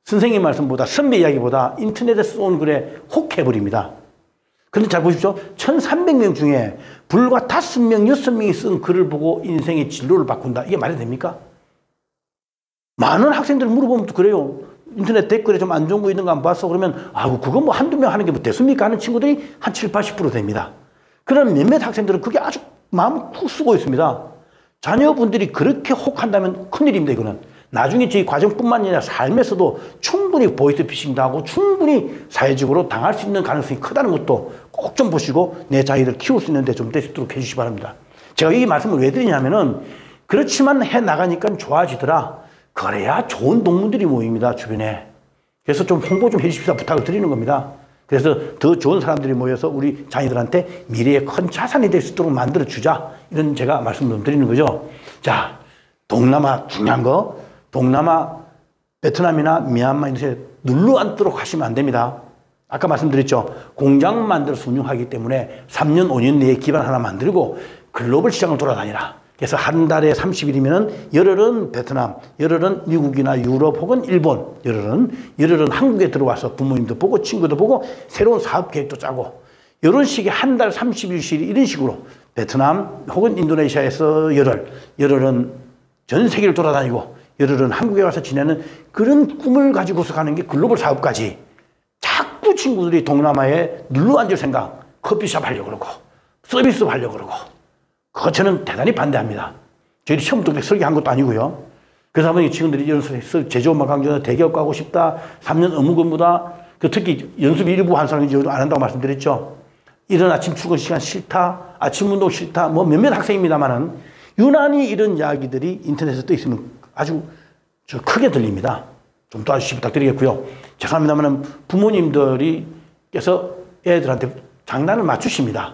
선생님 말씀보다 선배 이야기보다 인터넷에 쏜 글에 혹 해버립니다. 그런데 잘 보십시오. 1300명 중에 불과 5명, 6명이 쓴 글을 보고 인생의 진로를 바꾼다. 이게 말이 됩니까? 많은 학생들 물어보면 또 그래요. 인터넷 댓글에 좀 안 좋은 거 있는 거 안 봤어? 그러면, 아우, 그거 뭐 한두 명 하는 게 뭐 됐습니까? 하는 친구들이 한 7, 80% 됩니다. 그런 몇몇 학생들은 그게 아주 마음 푹 쓰고 있습니다. 자녀분들이 그렇게 혹한다면 큰일입니다, 이거는. 나중에 저희 과정뿐만 아니라 삶에서도 충분히 보이스피싱도 하고 충분히 사회적으로 당할 수 있는 가능성이 크다는 것도 꼭 좀 보시고 내 자기를 키울 수 있는데 좀 되도록 해주시기 바랍니다. 제가 이 말씀을 왜 드리냐면은 그렇지만 해 나가니까 좋아지더라. 그래야 좋은 동문들이 모입니다, 주변에. 그래서 좀 홍보 좀 해주십사 부탁을 드리는 겁니다. 그래서 더 좋은 사람들이 모여서 우리 자녀들한테 미래의 큰 자산이 될 수 있도록 만들어주자. 이런 제가 말씀 좀 드리는 거죠. 자, 동남아 중요한 거. 동남아, 베트남이나 미얀마 이런 데 눌러앉도록 하시면 안 됩니다. 아까 말씀드렸죠. 공장 만들어서 운영하기 때문에 3년, 5년 내에 기반 하나 만들고 글로벌 시장을 돌아다니라. 그래서 한 달에 30일이면 열흘은 베트남, 열흘은 미국이나 유럽 혹은 일본, 열흘은 한국에 들어와서 부모님도 보고 친구도 보고 새로운 사업 계획도 짜고 이런 식의 한 달 30일씩 이런 식으로 베트남 혹은 인도네시아에서 열흘은 전 세계를 돌아다니고 열흘은 한국에 와서 지내는 그런 꿈을 가지고서 가는 게 글로벌 사업까지 자꾸 친구들이 동남아에 눌러앉을 생각, 커피숍 하려고 그러고 서비스 하려고 그러고 그거 저는 대단히 반대합니다. 저희들이 처음부터 설계한 것도 아니고요. 그래서 아버님 친구들이 연습해서 제조업만 강조해서 대기업 가고 싶다. 3년 어묵 업무다. 특히 연습 일부 한 사람이 안 한다고 말씀드렸죠. 이런 아침 출근 시간 싫다. 아침 운동 싫다. 뭐 몇몇 학생입니다만은 유난히 이런 이야기들이 인터넷에 떠 있으면 아주 크게 들립니다. 좀 도와주시기 부탁드리겠고요. 죄송합니다만 부모님들께서 애들한테 장난을 맞추십니다.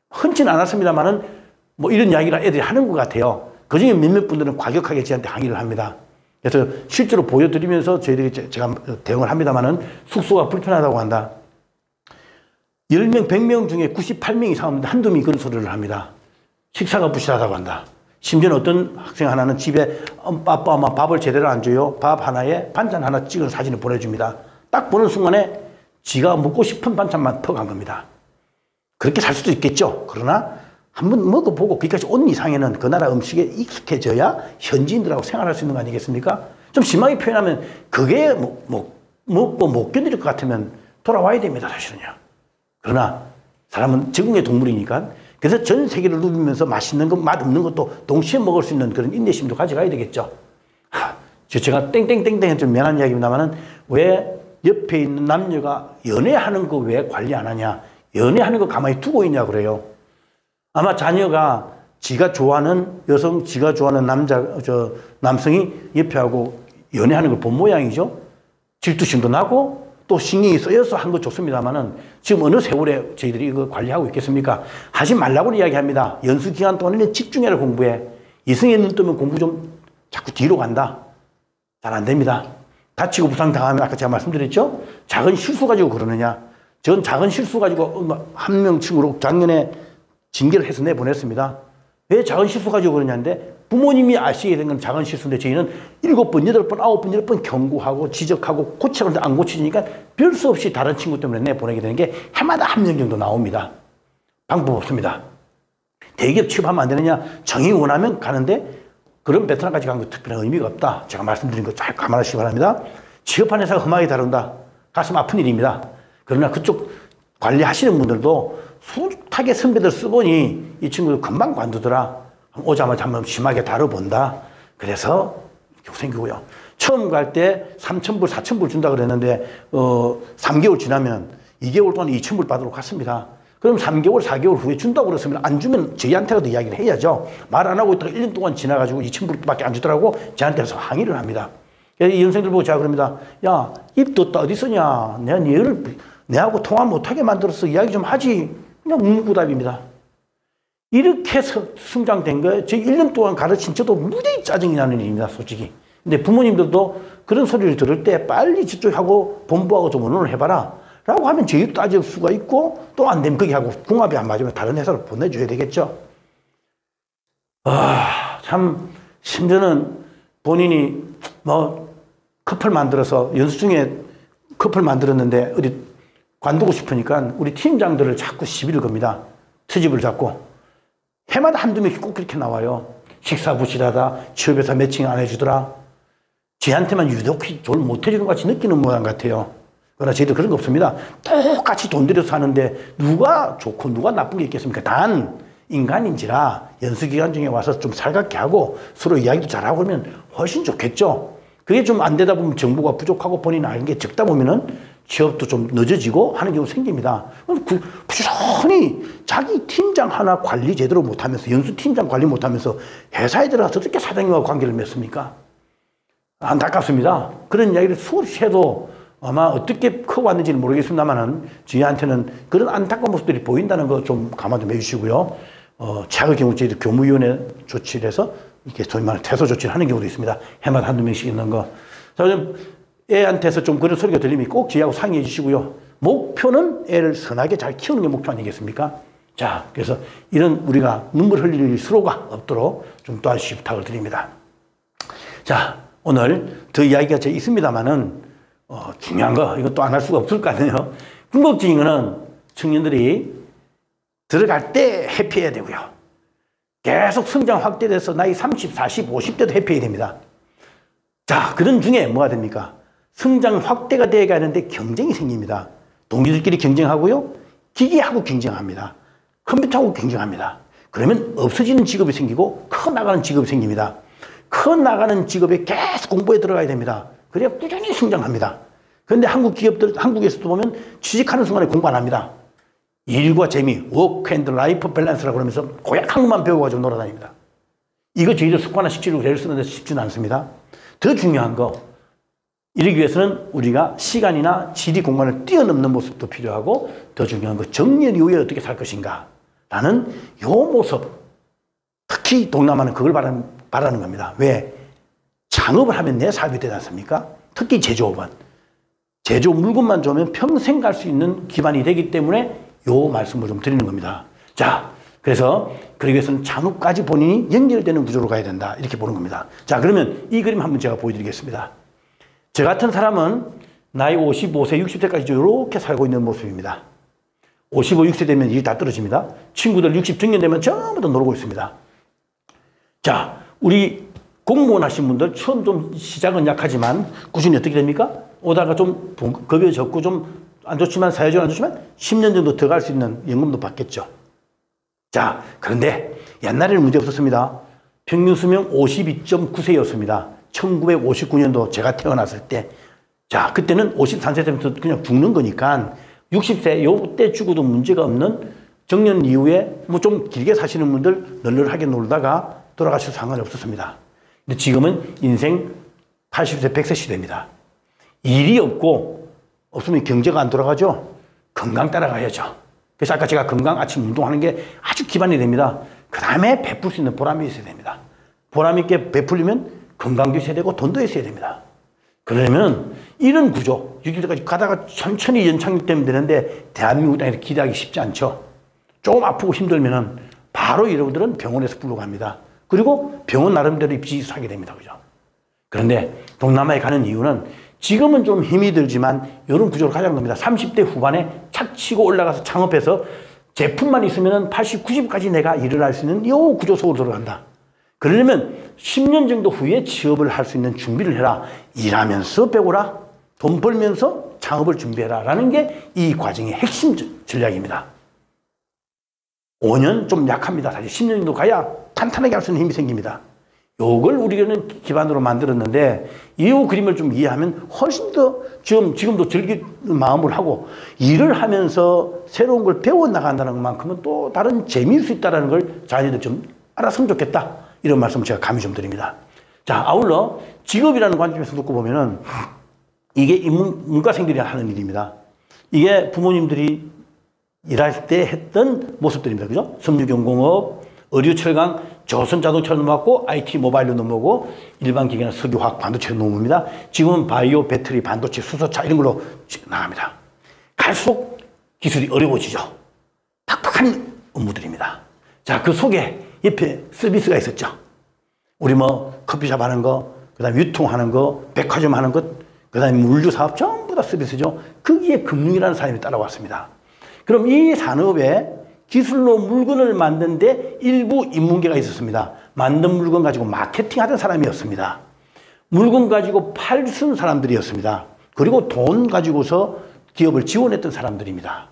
흔치는 않았습니다만은 뭐 이런 이야기를 애들이 하는 것 같아요. 그중에 몇몇 분들은 과격하게 저한테 항의를 합니다. 그래서 실제로 보여드리면서 저희들이 제가 대응을 합니다만은 숙소가 불편하다고 한다. 10명, 100명 중에 98명 이상 하면 한두 명이 그런 소리를 합니다. 식사가 부실하다고 한다. 심지어는 어떤 학생 하나는 집에 아빠, 엄마 밥을 제대로 안 줘요. 밥 하나에 반찬 하나 찍은 사진을 보내줍니다. 딱 보는 순간에 지가 먹고 싶은 반찬만 퍼간 겁니다. 그렇게 살 수도 있겠죠. 그러나 한번 먹어보고 거기까지 온 이상에는 그 나라 음식에 익숙해져야 현지인들하고 생활할 수 있는 거 아니겠습니까? 좀 심하게 표현하면 그게 먹고 못 견딜 것 같으면 돌아와야 됩니다, 사실은요. 그러나 사람은 적응의 동물이니까 그래서 전 세계를 누비면서 맛있는 것, 맛 없는 것도 동시에 먹을 수 있는 그런 인내심도 가져가야 되겠죠. 제가 땡땡땡땡 좀 미안한 이야기입니다만은 왜 옆에 있는 남녀가 연애하는 거 왜 관리 안 하냐? 연애하는 거 가만히 두고 있냐 그래요. 아마 자녀가 지가 좋아하는 여성, 지가 좋아하는 남성이 옆에 하고 연애하는 걸 본 모양이죠. 질투심도 나고 또 신경이 쓰여서 한 거 좋습니다만은 지금 어느 세월에 저희들이 이거 관리하고 있겠습니까? 하지 말라고 이야기합니다. 연수 기간 동안에 집중해라 공부에. 이성에 눈 뜨면 공부 좀 자꾸 뒤로 간다. 잘 안 됩니다. 다치고 부상당하면 아까 제가 말씀드렸죠? 작은 실수 가지고 그러느냐. 전 작은 실수 가지고 한 명 친구로 작년에 징계를 해서 내보냈습니다. 왜 작은 실수 가지고 그러냐는데 부모님이 아시게 된 건 작은 실수인데 저희는 7번, 8번, 9번, 10번 경고하고 지적하고 고치라고 안 고치니까 별 수 없이 다른 친구 때문에 내보내게 되는 게 해마다 한 명 정도 나옵니다. 방법 없습니다. 대기업 취업하면 안 되느냐? 정이 원하면 가는데 그런 베트남까지 간 거 특별한 의미가 없다. 제가 말씀드린 거 잘 감안하시기 바랍니다. 취업한 회사가 험하게 다룬다. 가슴 아픈 일입니다. 그러나 그쪽 관리하시는 분들도 숱하게 선배들 쓰보니 이 친구들 금방 관두더라. 오자마자 한번 심하게 다뤄본다. 그래서 생기고요. 처음 갈 때 3,000불, 4,000불 준다 그랬는데 3개월 지나면 2개월 동안 2,000불 받도록 갔습니다. 그럼 3개월, 4개월 후에 준다고 그랬으면 안 주면 저희한테라도 이야기를 해야죠. 말 안 하고 있다가 1년 동안 지나가지고 2,000불밖에 안 주더라고 저한테서 항의를 합니다. 이 연생들 보고 제가 그럽니다. 야, 입 뒀다 어디 쓰냐. 내가 얘를 내하고 통화 못하게 만들어서 이야기 좀 하지. 그냥 묵묵부답입니다. 이렇게 해서 성장된 거예요. 저 1년 동안 가르친 저도 무지히 짜증이 나는 일입니다, 솔직히. 근데 부모님들도 그런 소리를 들을 때 빨리 저쪽하고 본부하고 좀 의논을 해봐라. 라고 하면 저희도 따질 수가 있고 또 안 되면 거기 하고 궁합이 안 맞으면 다른 회사로 보내줘야 되겠죠. 참, 심지어는 본인이 뭐 커플 만들어서 연수 중에 커플 만들었는데 어디 관두고 싶으니까 우리 팀장들을 자꾸 시비를 겁니다. 트집을 잡고. 해마다 한두 명씩 꼭 그렇게 나와요. 식사 부실하다, 취업에서 매칭 안 해주더라. 쟤한테만 유독히 절 못해주는 것 같이 느끼는 모양 같아요. 그러나 저희도 그런 거 없습니다. 똑같이 돈 들여서 사는데 누가 좋고 누가 나쁜 게 있겠습니까? 단 인간인지라 연수기간 중에 와서 좀 살갑게 하고 서로 이야기도 잘하고 그러면 훨씬 좋겠죠. 그게 좀 안 되다 보면 정보가 부족하고 본인 아는 게 적다 보면은 취업도 좀 늦어지고 하는 경우 생깁니다. 부지런히 자기 팀장 하나 관리 제대로 못하면서 연수팀장 관리 못하면서 회사에 들어가서 어떻게 사장님과 관계를 맺습니까? 안타깝습니다. 그런 이야기를 수없이 해도 아마 어떻게 커왔는지는 모르겠습니다만은 저희한테는 그런 안타까운 모습들이 보인다는 거 좀 감안 좀 해주시고요. 최악의 경우 저희도 교무위원회 조치를 해서 이렇게 소위 말하는 퇴소 조치를 하는 경우도 있습니다. 해마다 한두 명씩 있는 거. 자, 좀 애한테서 좀 그런 소리가 들리면 꼭 저희하고 상의해 주시고요. 목표는 애를 선하게 잘 키우는 게 목표 아니겠습니까? 자, 그래서 이런 우리가 눈물 흘릴 수로가 없도록 좀 도와주시 부탁을 드립니다. 자, 오늘 더 이야기가 있습니다만은 중요한 거, 이것도 안 할 수가 없을 거 아니에요. 궁극적인 거는 청년들이 들어갈 때 해피해야 되고요. 계속 성장 확대돼서 나이 30, 40, 50대도 해피해야 됩니다. 자, 그런 중에 뭐가 됩니까? 성장 확대가 되어 가는데 경쟁이 생깁니다. 동기들끼리 경쟁하고요. 기계하고 경쟁합니다. 컴퓨터하고 경쟁합니다. 그러면 없어지는 직업이 생기고 커 나가는 직업이 생깁니다. 커 나가는 직업에 계속 공부에 들어가야 됩니다. 그래야 꾸준히 성장합니다. 그런데 한국 기업들, 한국에서도 보면 취직하는 순간에 공부 안 합니다. 일과 재미, 워크 앤드 라이프 밸런스라고 그러면서 고약 한국만 배워가지고 놀아다닙니다. 이거 저희도 습관화 시키려고 애를 쓰는데 쉽지는 않습니다. 더 중요한 거, 이러기 위해서는 우리가 시간이나 지리 공간을 뛰어넘는 모습도 필요하고 더 중요한 거, 정년 이후에 어떻게 살 것인가 라는 요 모습, 특히 동남아는 그걸 바라는 겁니다. 왜? 창업을 하면 내 사업이 되지 않습니까? 특히 제조업은. 제조업 물건만 좋으면 평생 갈 수 있는 기반이 되기 때문에 요 말씀을 좀 드리는 겁니다. 자, 그래서 그러기 위해서는 창업까지 본인이 연결되는 구조로 가야 된다. 이렇게 보는 겁니다. 자, 그러면 이 그림 한번 제가 보여드리겠습니다. 저 같은 사람은 나이 55세, 60세까지 이렇게 살고 있는 모습입니다. 55, 60세 되면 일이 다 떨어집니다. 친구들 60 정년 되면 전부 다 놀고 있습니다. 자, 우리 공무원 하신 분들 처음 좀 시작은 약하지만 꾸준히 어떻게 됩니까? 오다가 좀 급여 적고 좀 안 좋지만 사회적으로 안 좋지만 10년 정도 더 갈 수 있는 연금도 받겠죠. 자, 그런데 옛날에는 문제 없었습니다. 평균 수명 52.9세였습니다. 1959년도 제가 태어났을 때. 자, 그때는 53세 되면서 그냥 죽는 거니까 60세 요때 죽어도 문제가 없는 정년 이후에 뭐 좀 길게 사시는 분들 널널하게 놀다가 돌아가셔도 상관이 없었습니다. 근데 지금은 인생 80세, 100세 시대입니다. 일이 없으면 경제가 안 돌아가죠. 건강 따라가야죠. 그래서 아까 제가 건강 아침 운동하는 게 아주 기반이 됩니다. 그 다음에 베풀 수 있는 보람이 있어야 됩니다. 보람 있게 베풀려면 건강도 있어야 되고 돈도 있어야 됩니다. 그러면 이런 구조, 60대까지 가다가 천천히 연착륙되면 되는데 대한민국 땅에서 기대하기 쉽지 않죠. 조금 아프고 힘들면은 바로 여러분들은 병원에서 불러갑니다. 그리고 병원 나름대로 입시를 하게 됩니다. 그죠? 그런데 동남아에 가는 이유는 지금은 좀 힘이 들지만 이런 구조로 가자는 겁니다. 30대 후반에 착 치고 올라가서 창업해서 제품만 있으면 80, 90까지 내가 일을 할 수 있는 이 구조 속으로 들어간다. 그러려면 10년 정도 후에 취업을 할 수 있는 준비를 해라. 일하면서 배우라. 돈 벌면서 창업을 준비해라. 라는 게 이 과정의 핵심 전략입니다. 5년 좀 약합니다. 사실 10년 정도 가야 탄탄하게 할 수 있는 힘이 생깁니다. 요걸 우리는 기반으로 만들었는데 이 그림을 좀 이해하면 훨씬 더 지금도 즐길 마음을 하고 일을 하면서 새로운 걸 배워나간다는 것만큼은 또 다른 재미일 수 있다는 걸 자녀들 좀 알았으면 좋겠다. 이런 말씀 제가 감히 좀 드립니다. 자, 아울러 직업이라는 관점에서 놓고 보면은 이게 문과생들이 하는 일입니다. 이게 부모님들이 일할 때 했던 모습들입니다. 그죠? 섬유경공업, 의류철강, 조선자동차로 넘어갔고 IT 모바일로 넘어오고 일반 기계나 석유화학 반도체로 넘어옵니다. 지금은 바이오, 배터리, 반도체, 수소차 이런 걸로 나갑니다. 갈수록 기술이 어려워지죠. 팍팍한 업무들입니다. 자, 그 속에 옆에 서비스가 있었죠. 우리 뭐 커피숍 하는 거, 그 다음에 유통하는 거, 백화점 하는 것, 그 다음에 물류 사업 전부 전부 다 서비스죠. 거기에 금융이라는 사람이 따라왔습니다. 그럼 이 산업에 기술로 물건을 만드는데 일부 인문계가 있었습니다. 만든 물건 가지고 마케팅하던 사람이었습니다. 물건 가지고 팔순 사람들이었습니다. 그리고 돈 가지고서 기업을 지원했던 사람들입니다.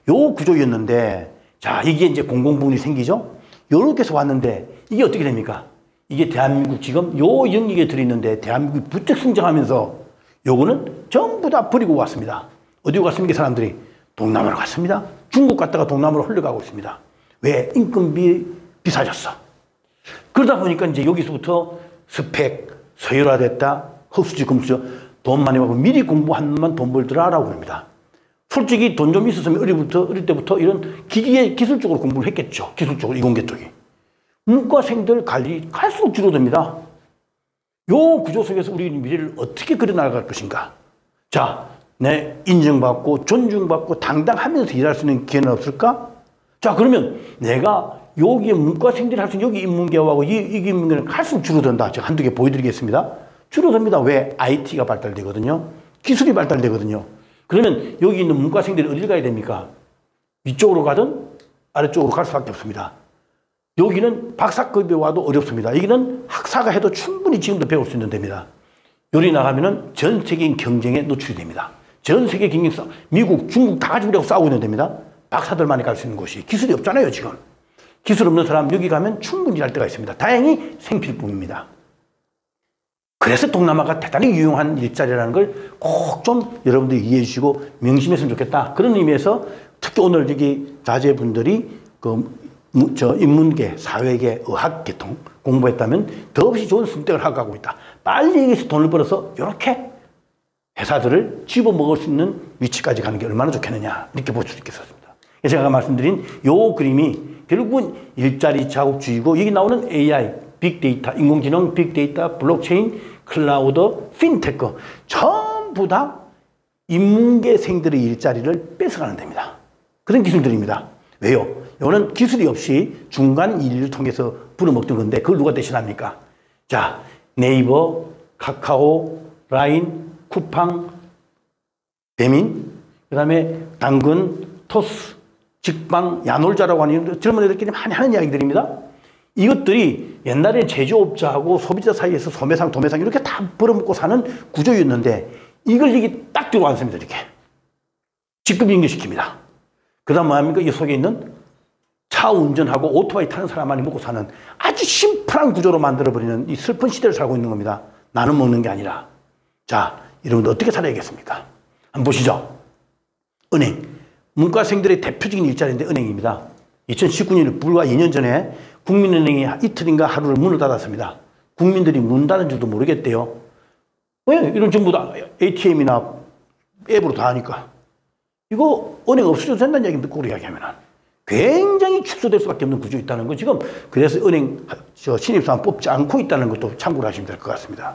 요 구조였는데, 자, 이게 이제 공공부문이 생기죠? 요렇게 해서 왔는데, 이게 어떻게 됩니까? 이게 대한민국 지금 요 영역에 들어있는데, 대한민국이 부쩍 성장하면서 요거는 전부 다 버리고 왔습니다. 어디로 갔습니까, 사람들이? 동남아로 갔습니다. 중국 갔다가 동남아로 흘러가고 있습니다. 왜? 인건비 비싸졌어. 그러다 보니까 이제 여기서부터 스펙, 서열화됐다, 흑수저, 금수저, 돈 많이 받고 미리 공부하면 돈 벌더라라고 합니다. 솔직히 돈 좀 있었으면 어릴 때부터 이런 기술적으로 공부를 했겠죠. 기술적으로, 이공계 쪽이. 문과생들 관리 갈수록 줄어듭니다. 요 구조 속에서 우리 미래를 어떻게 그려나갈 것인가. 자, 내 인정받고 존중받고 당당하면서 일할 수 있는 기회는 없을까? 자, 그러면 내가 여기에 문과생들이 할 수 있는 여기 인문계하고 이 인문계는 갈수록 줄어든다. 제가 한두 개 보여드리겠습니다. 줄어듭니다. 왜? IT가 발달되거든요. 기술이 발달되거든요. 그러면 여기 있는 문과생들이 어디를 가야 됩니까? 위쪽으로 가든 아래쪽으로 갈 수밖에 없습니다. 여기는 박사급이 와도 어렵습니다. 여기는 학사가 해도 충분히 지금도 배울 수 있는 데입니다. 여기 나가면은 전 세계적인 경쟁에 노출이 됩니다. 전 세계 경쟁 싸움, 미국, 중국 다 가지고 싸우고 있는 데입니다. 박사들만이 갈 수 있는 곳이. 기술이 없잖아요, 지금. 기술 없는 사람 여기 가면 충분히 일할 데가 있습니다. 다행히 생필품입니다. 그래서 동남아가 대단히 유용한 일자리라는 걸 꼭 좀 여러분들이 이해해 주시고 명심했으면 좋겠다. 그런 의미에서 특히 오늘 여기 자제분들이 인문계, 사회계, 의학, 계통 공부했다면 더없이 좋은 선택을 하고 가고 있다. 빨리 여기서 돈을 벌어서 이렇게 회사들을 집어먹을 수 있는 위치까지 가는 게 얼마나 좋겠느냐, 이렇게 볼 수 있겠습니다. 제가 말씀드린 요 그림이 결국은 일자리 자국주의고, 여기 나오는 AI, 빅데이터, 인공지능, 빅데이터, 블록체인, 클라우드, 핀테크 전부 다 인문계생들의 일자리를 뺏어가는 데입니다. 그런 기술들입니다. 왜요? 이거는 기술이 없이 중간 인류를 통해서 불어먹던 건데 그걸 누가 대신합니까? 자, 네이버, 카카오, 라인, 쿠팡, 배민, 그 다음에 당근, 토스, 직방, 야놀자라고 하는 젊은 애들끼리 많이 하는 이야기들입니다. 이것들이 옛날에 제조업자하고 소비자 사이에서 소매상, 도매상 이렇게 다 벌어먹고 사는 구조였는데 이걸 여기 딱 들어왔습니다. 이렇게. 직급 연결시킵니다. 그 다음 뭐합니까? 이 속에 있는 차 운전하고 오토바이 타는 사람만이 먹고 사는 아주 심플한 구조로 만들어버리는 이 슬픈 시대를 살고 있는 겁니다. 나는 먹는 게 아니라. 자, 여러분들 어떻게 살아야겠습니까? 한번 보시죠. 은행. 문과생들의 대표적인 일자리인데 은행입니다. 2019년 불과 2년 전에 국민은행이 이틀인가 하루를 문을 닫았습니다. 국민들이 문 닫은 줄도 모르겠대요. 왜? 이런 전부 다 ATM이나 앱으로 다 하니까. 이거 은행 없어져도 된다는 얘기 듣고 이야기하면 굉장히 축소될 수밖에 없는 구조가 있다는 거. 지금 그래서 은행 신입사원 뽑지 않고 있다는 것도 참고를 하시면 될 것 같습니다.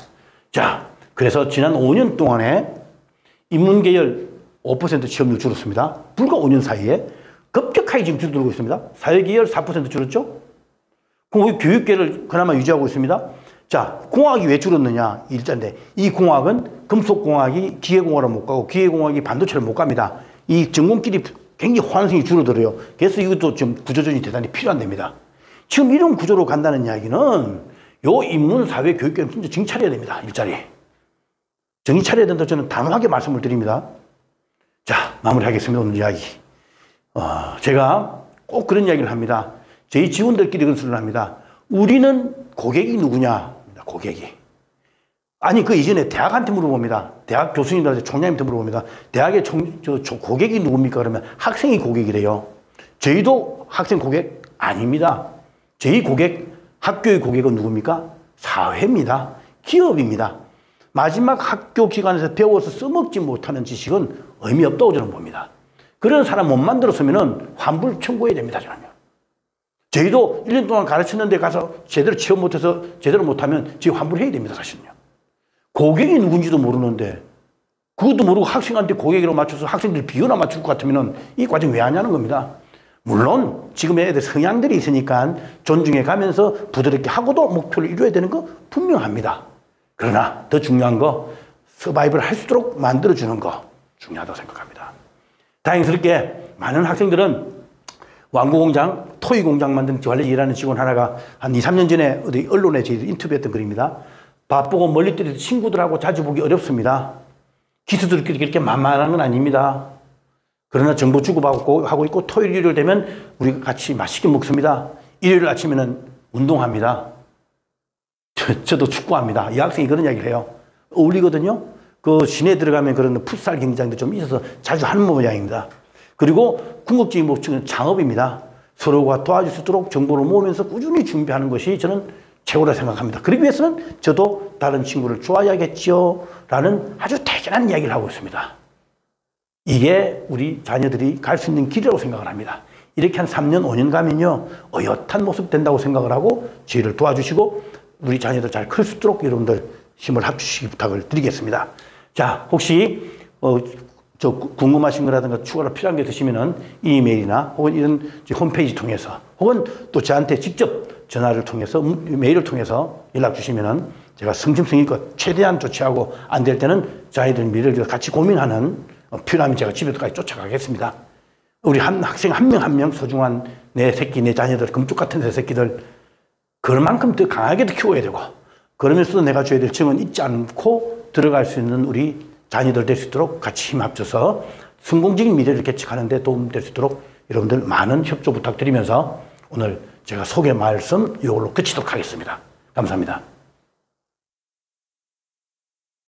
자, 그래서 지난 5년 동안에 인문계열 5% 취업률 줄었습니다. 불과 5년 사이에 급격하게 지금 줄어들고 있습니다. 사회계열 4% 줄었죠. 그럼 교육계를 그나마 유지하고 있습니다. 자, 공학이 왜 줄었느냐? 일자인데 이 공학은 금속공학이 기계공학을 못 가고 기계공학이 반도체를 못 갑니다. 이 전공끼리 굉장히 호환성이 줄어들어요. 그래서 이것도 좀 구조조정이 대단히 필요한 데입니다. 지금 이런 구조로 간다는 이야기는 요 인문, 사회, 교육계는 진짜 정신 차려야 됩니다. 일자리. 정신 차려야 된다 저는 단호하게 말씀을 드립니다. 자, 마무리하겠습니다. 오늘 이야기. 제가 꼭 그런 이야기를 합니다. 저희 직원들끼리 그런 소리를 합니다. 우리는 고객이 누구냐? 고객이. 아니, 그 이전에 대학한테 물어봅니다. 대학 교수님들한테 총장님한테 물어봅니다. 대학의 고객이 누굽니까? 그러면 학생이 고객이래요. 저희도 학생 고객 아닙니다. 저희 고객, 학교의 고객은 누굽니까? 사회입니다. 기업입니다. 마지막 학교 기관에서 배워서 써먹지 못하는 지식은 의미 없다고 저는 봅니다. 그런 사람 못 만들었으면 환불 청구해야 됩니다. 저는요. 저희도 1년 동안 가르쳤는데 가서 제대로 취업 못해서 제대로 못하면 저희 환불해야 됩니다. 사실은요. 고객이 누군지도 모르는데 그것도 모르고 학생한테 고객으로 맞춰서 학생들 비교나 맞출 것 같으면 이 과정 왜 하냐는 겁니다. 물론 지금의 애들 성향들이 있으니까 존중해 가면서 부드럽게 하고도 목표를 이루어야 되는 거 분명합니다. 그러나 더 중요한 거 서바이벌 할 수 있도록 만들어주는 거. 중요하다고 생각합니다. 다행스럽게 많은 학생들은 완구공장, 토이공장 만드는 원래 일하는 직원 하나가 한 2, 3년 전에 어디 언론에 저희들이 인터뷰했던 글입니다. 바쁘고 멀리 떨어진 친구들하고 자주 보기 어렵습니다. 기수들끼리 그렇게 만만한 건 아닙니다. 그러나 정보 주고받고 하고 있고 토요일, 일요일 되면 우리가 같이 맛있게 먹습니다. 일요일 아침에는 운동합니다. 저도 축구합니다. 이 학생이 그런 이야기를 해요. 어울리거든요. 그 시내에 들어가면 그런 풋살 경기장도 좀 있어서 자주 하는 모양입니다. 그리고 궁극적인 목적은 창업입니다. 서로가 도와줄 수 있도록 정보를 모으면서 꾸준히 준비하는 것이 저는 최고라 생각합니다. 그러기 위해서는 저도 다른 친구를 좋아야겠지요 라는 아주 대견한 이야기를 하고 있습니다. 이게 우리 자녀들이 갈 수 있는 길이라고 생각을 합니다. 이렇게 한 3년, 5년 가면요 어엿한 모습 된다고 생각을 하고 저희를 도와주시고 우리 자녀들 잘 클 수 있도록 여러분들 힘을 합주시기 부탁을 드리겠습니다. 자, 혹시 저 궁금하신 거라든가 추가로 필요한 게 있으시면은 이메일이나 혹은 이런 홈페이지 통해서 혹은 또 저한테 직접 전화를 통해서 메일을 통해서 연락 주시면은 제가 성심성의껏 최대한 조치하고 안 될 때는 저희들 미래를 같이 고민하는 필요하면 제가 집에까지 쫓아가겠습니다. 우리 한 학생 한 명 한 명 소중한 내 새끼, 내 자녀들, 금쪽 같은 내 새끼들 그만큼 더 강하게 키워야 되고 그러면서도 내가 줘야 될 정은 잊지 않고 들어갈 수 있는 우리 자녀들 될 수 있도록 같이 힘 합쳐서 성공적인 미래를 개척하는 데 도움될 수 있도록 여러분들 많은 협조 부탁드리면서 오늘 제가 소개 말씀 이걸로 끝이도록 하겠습니다. 감사합니다.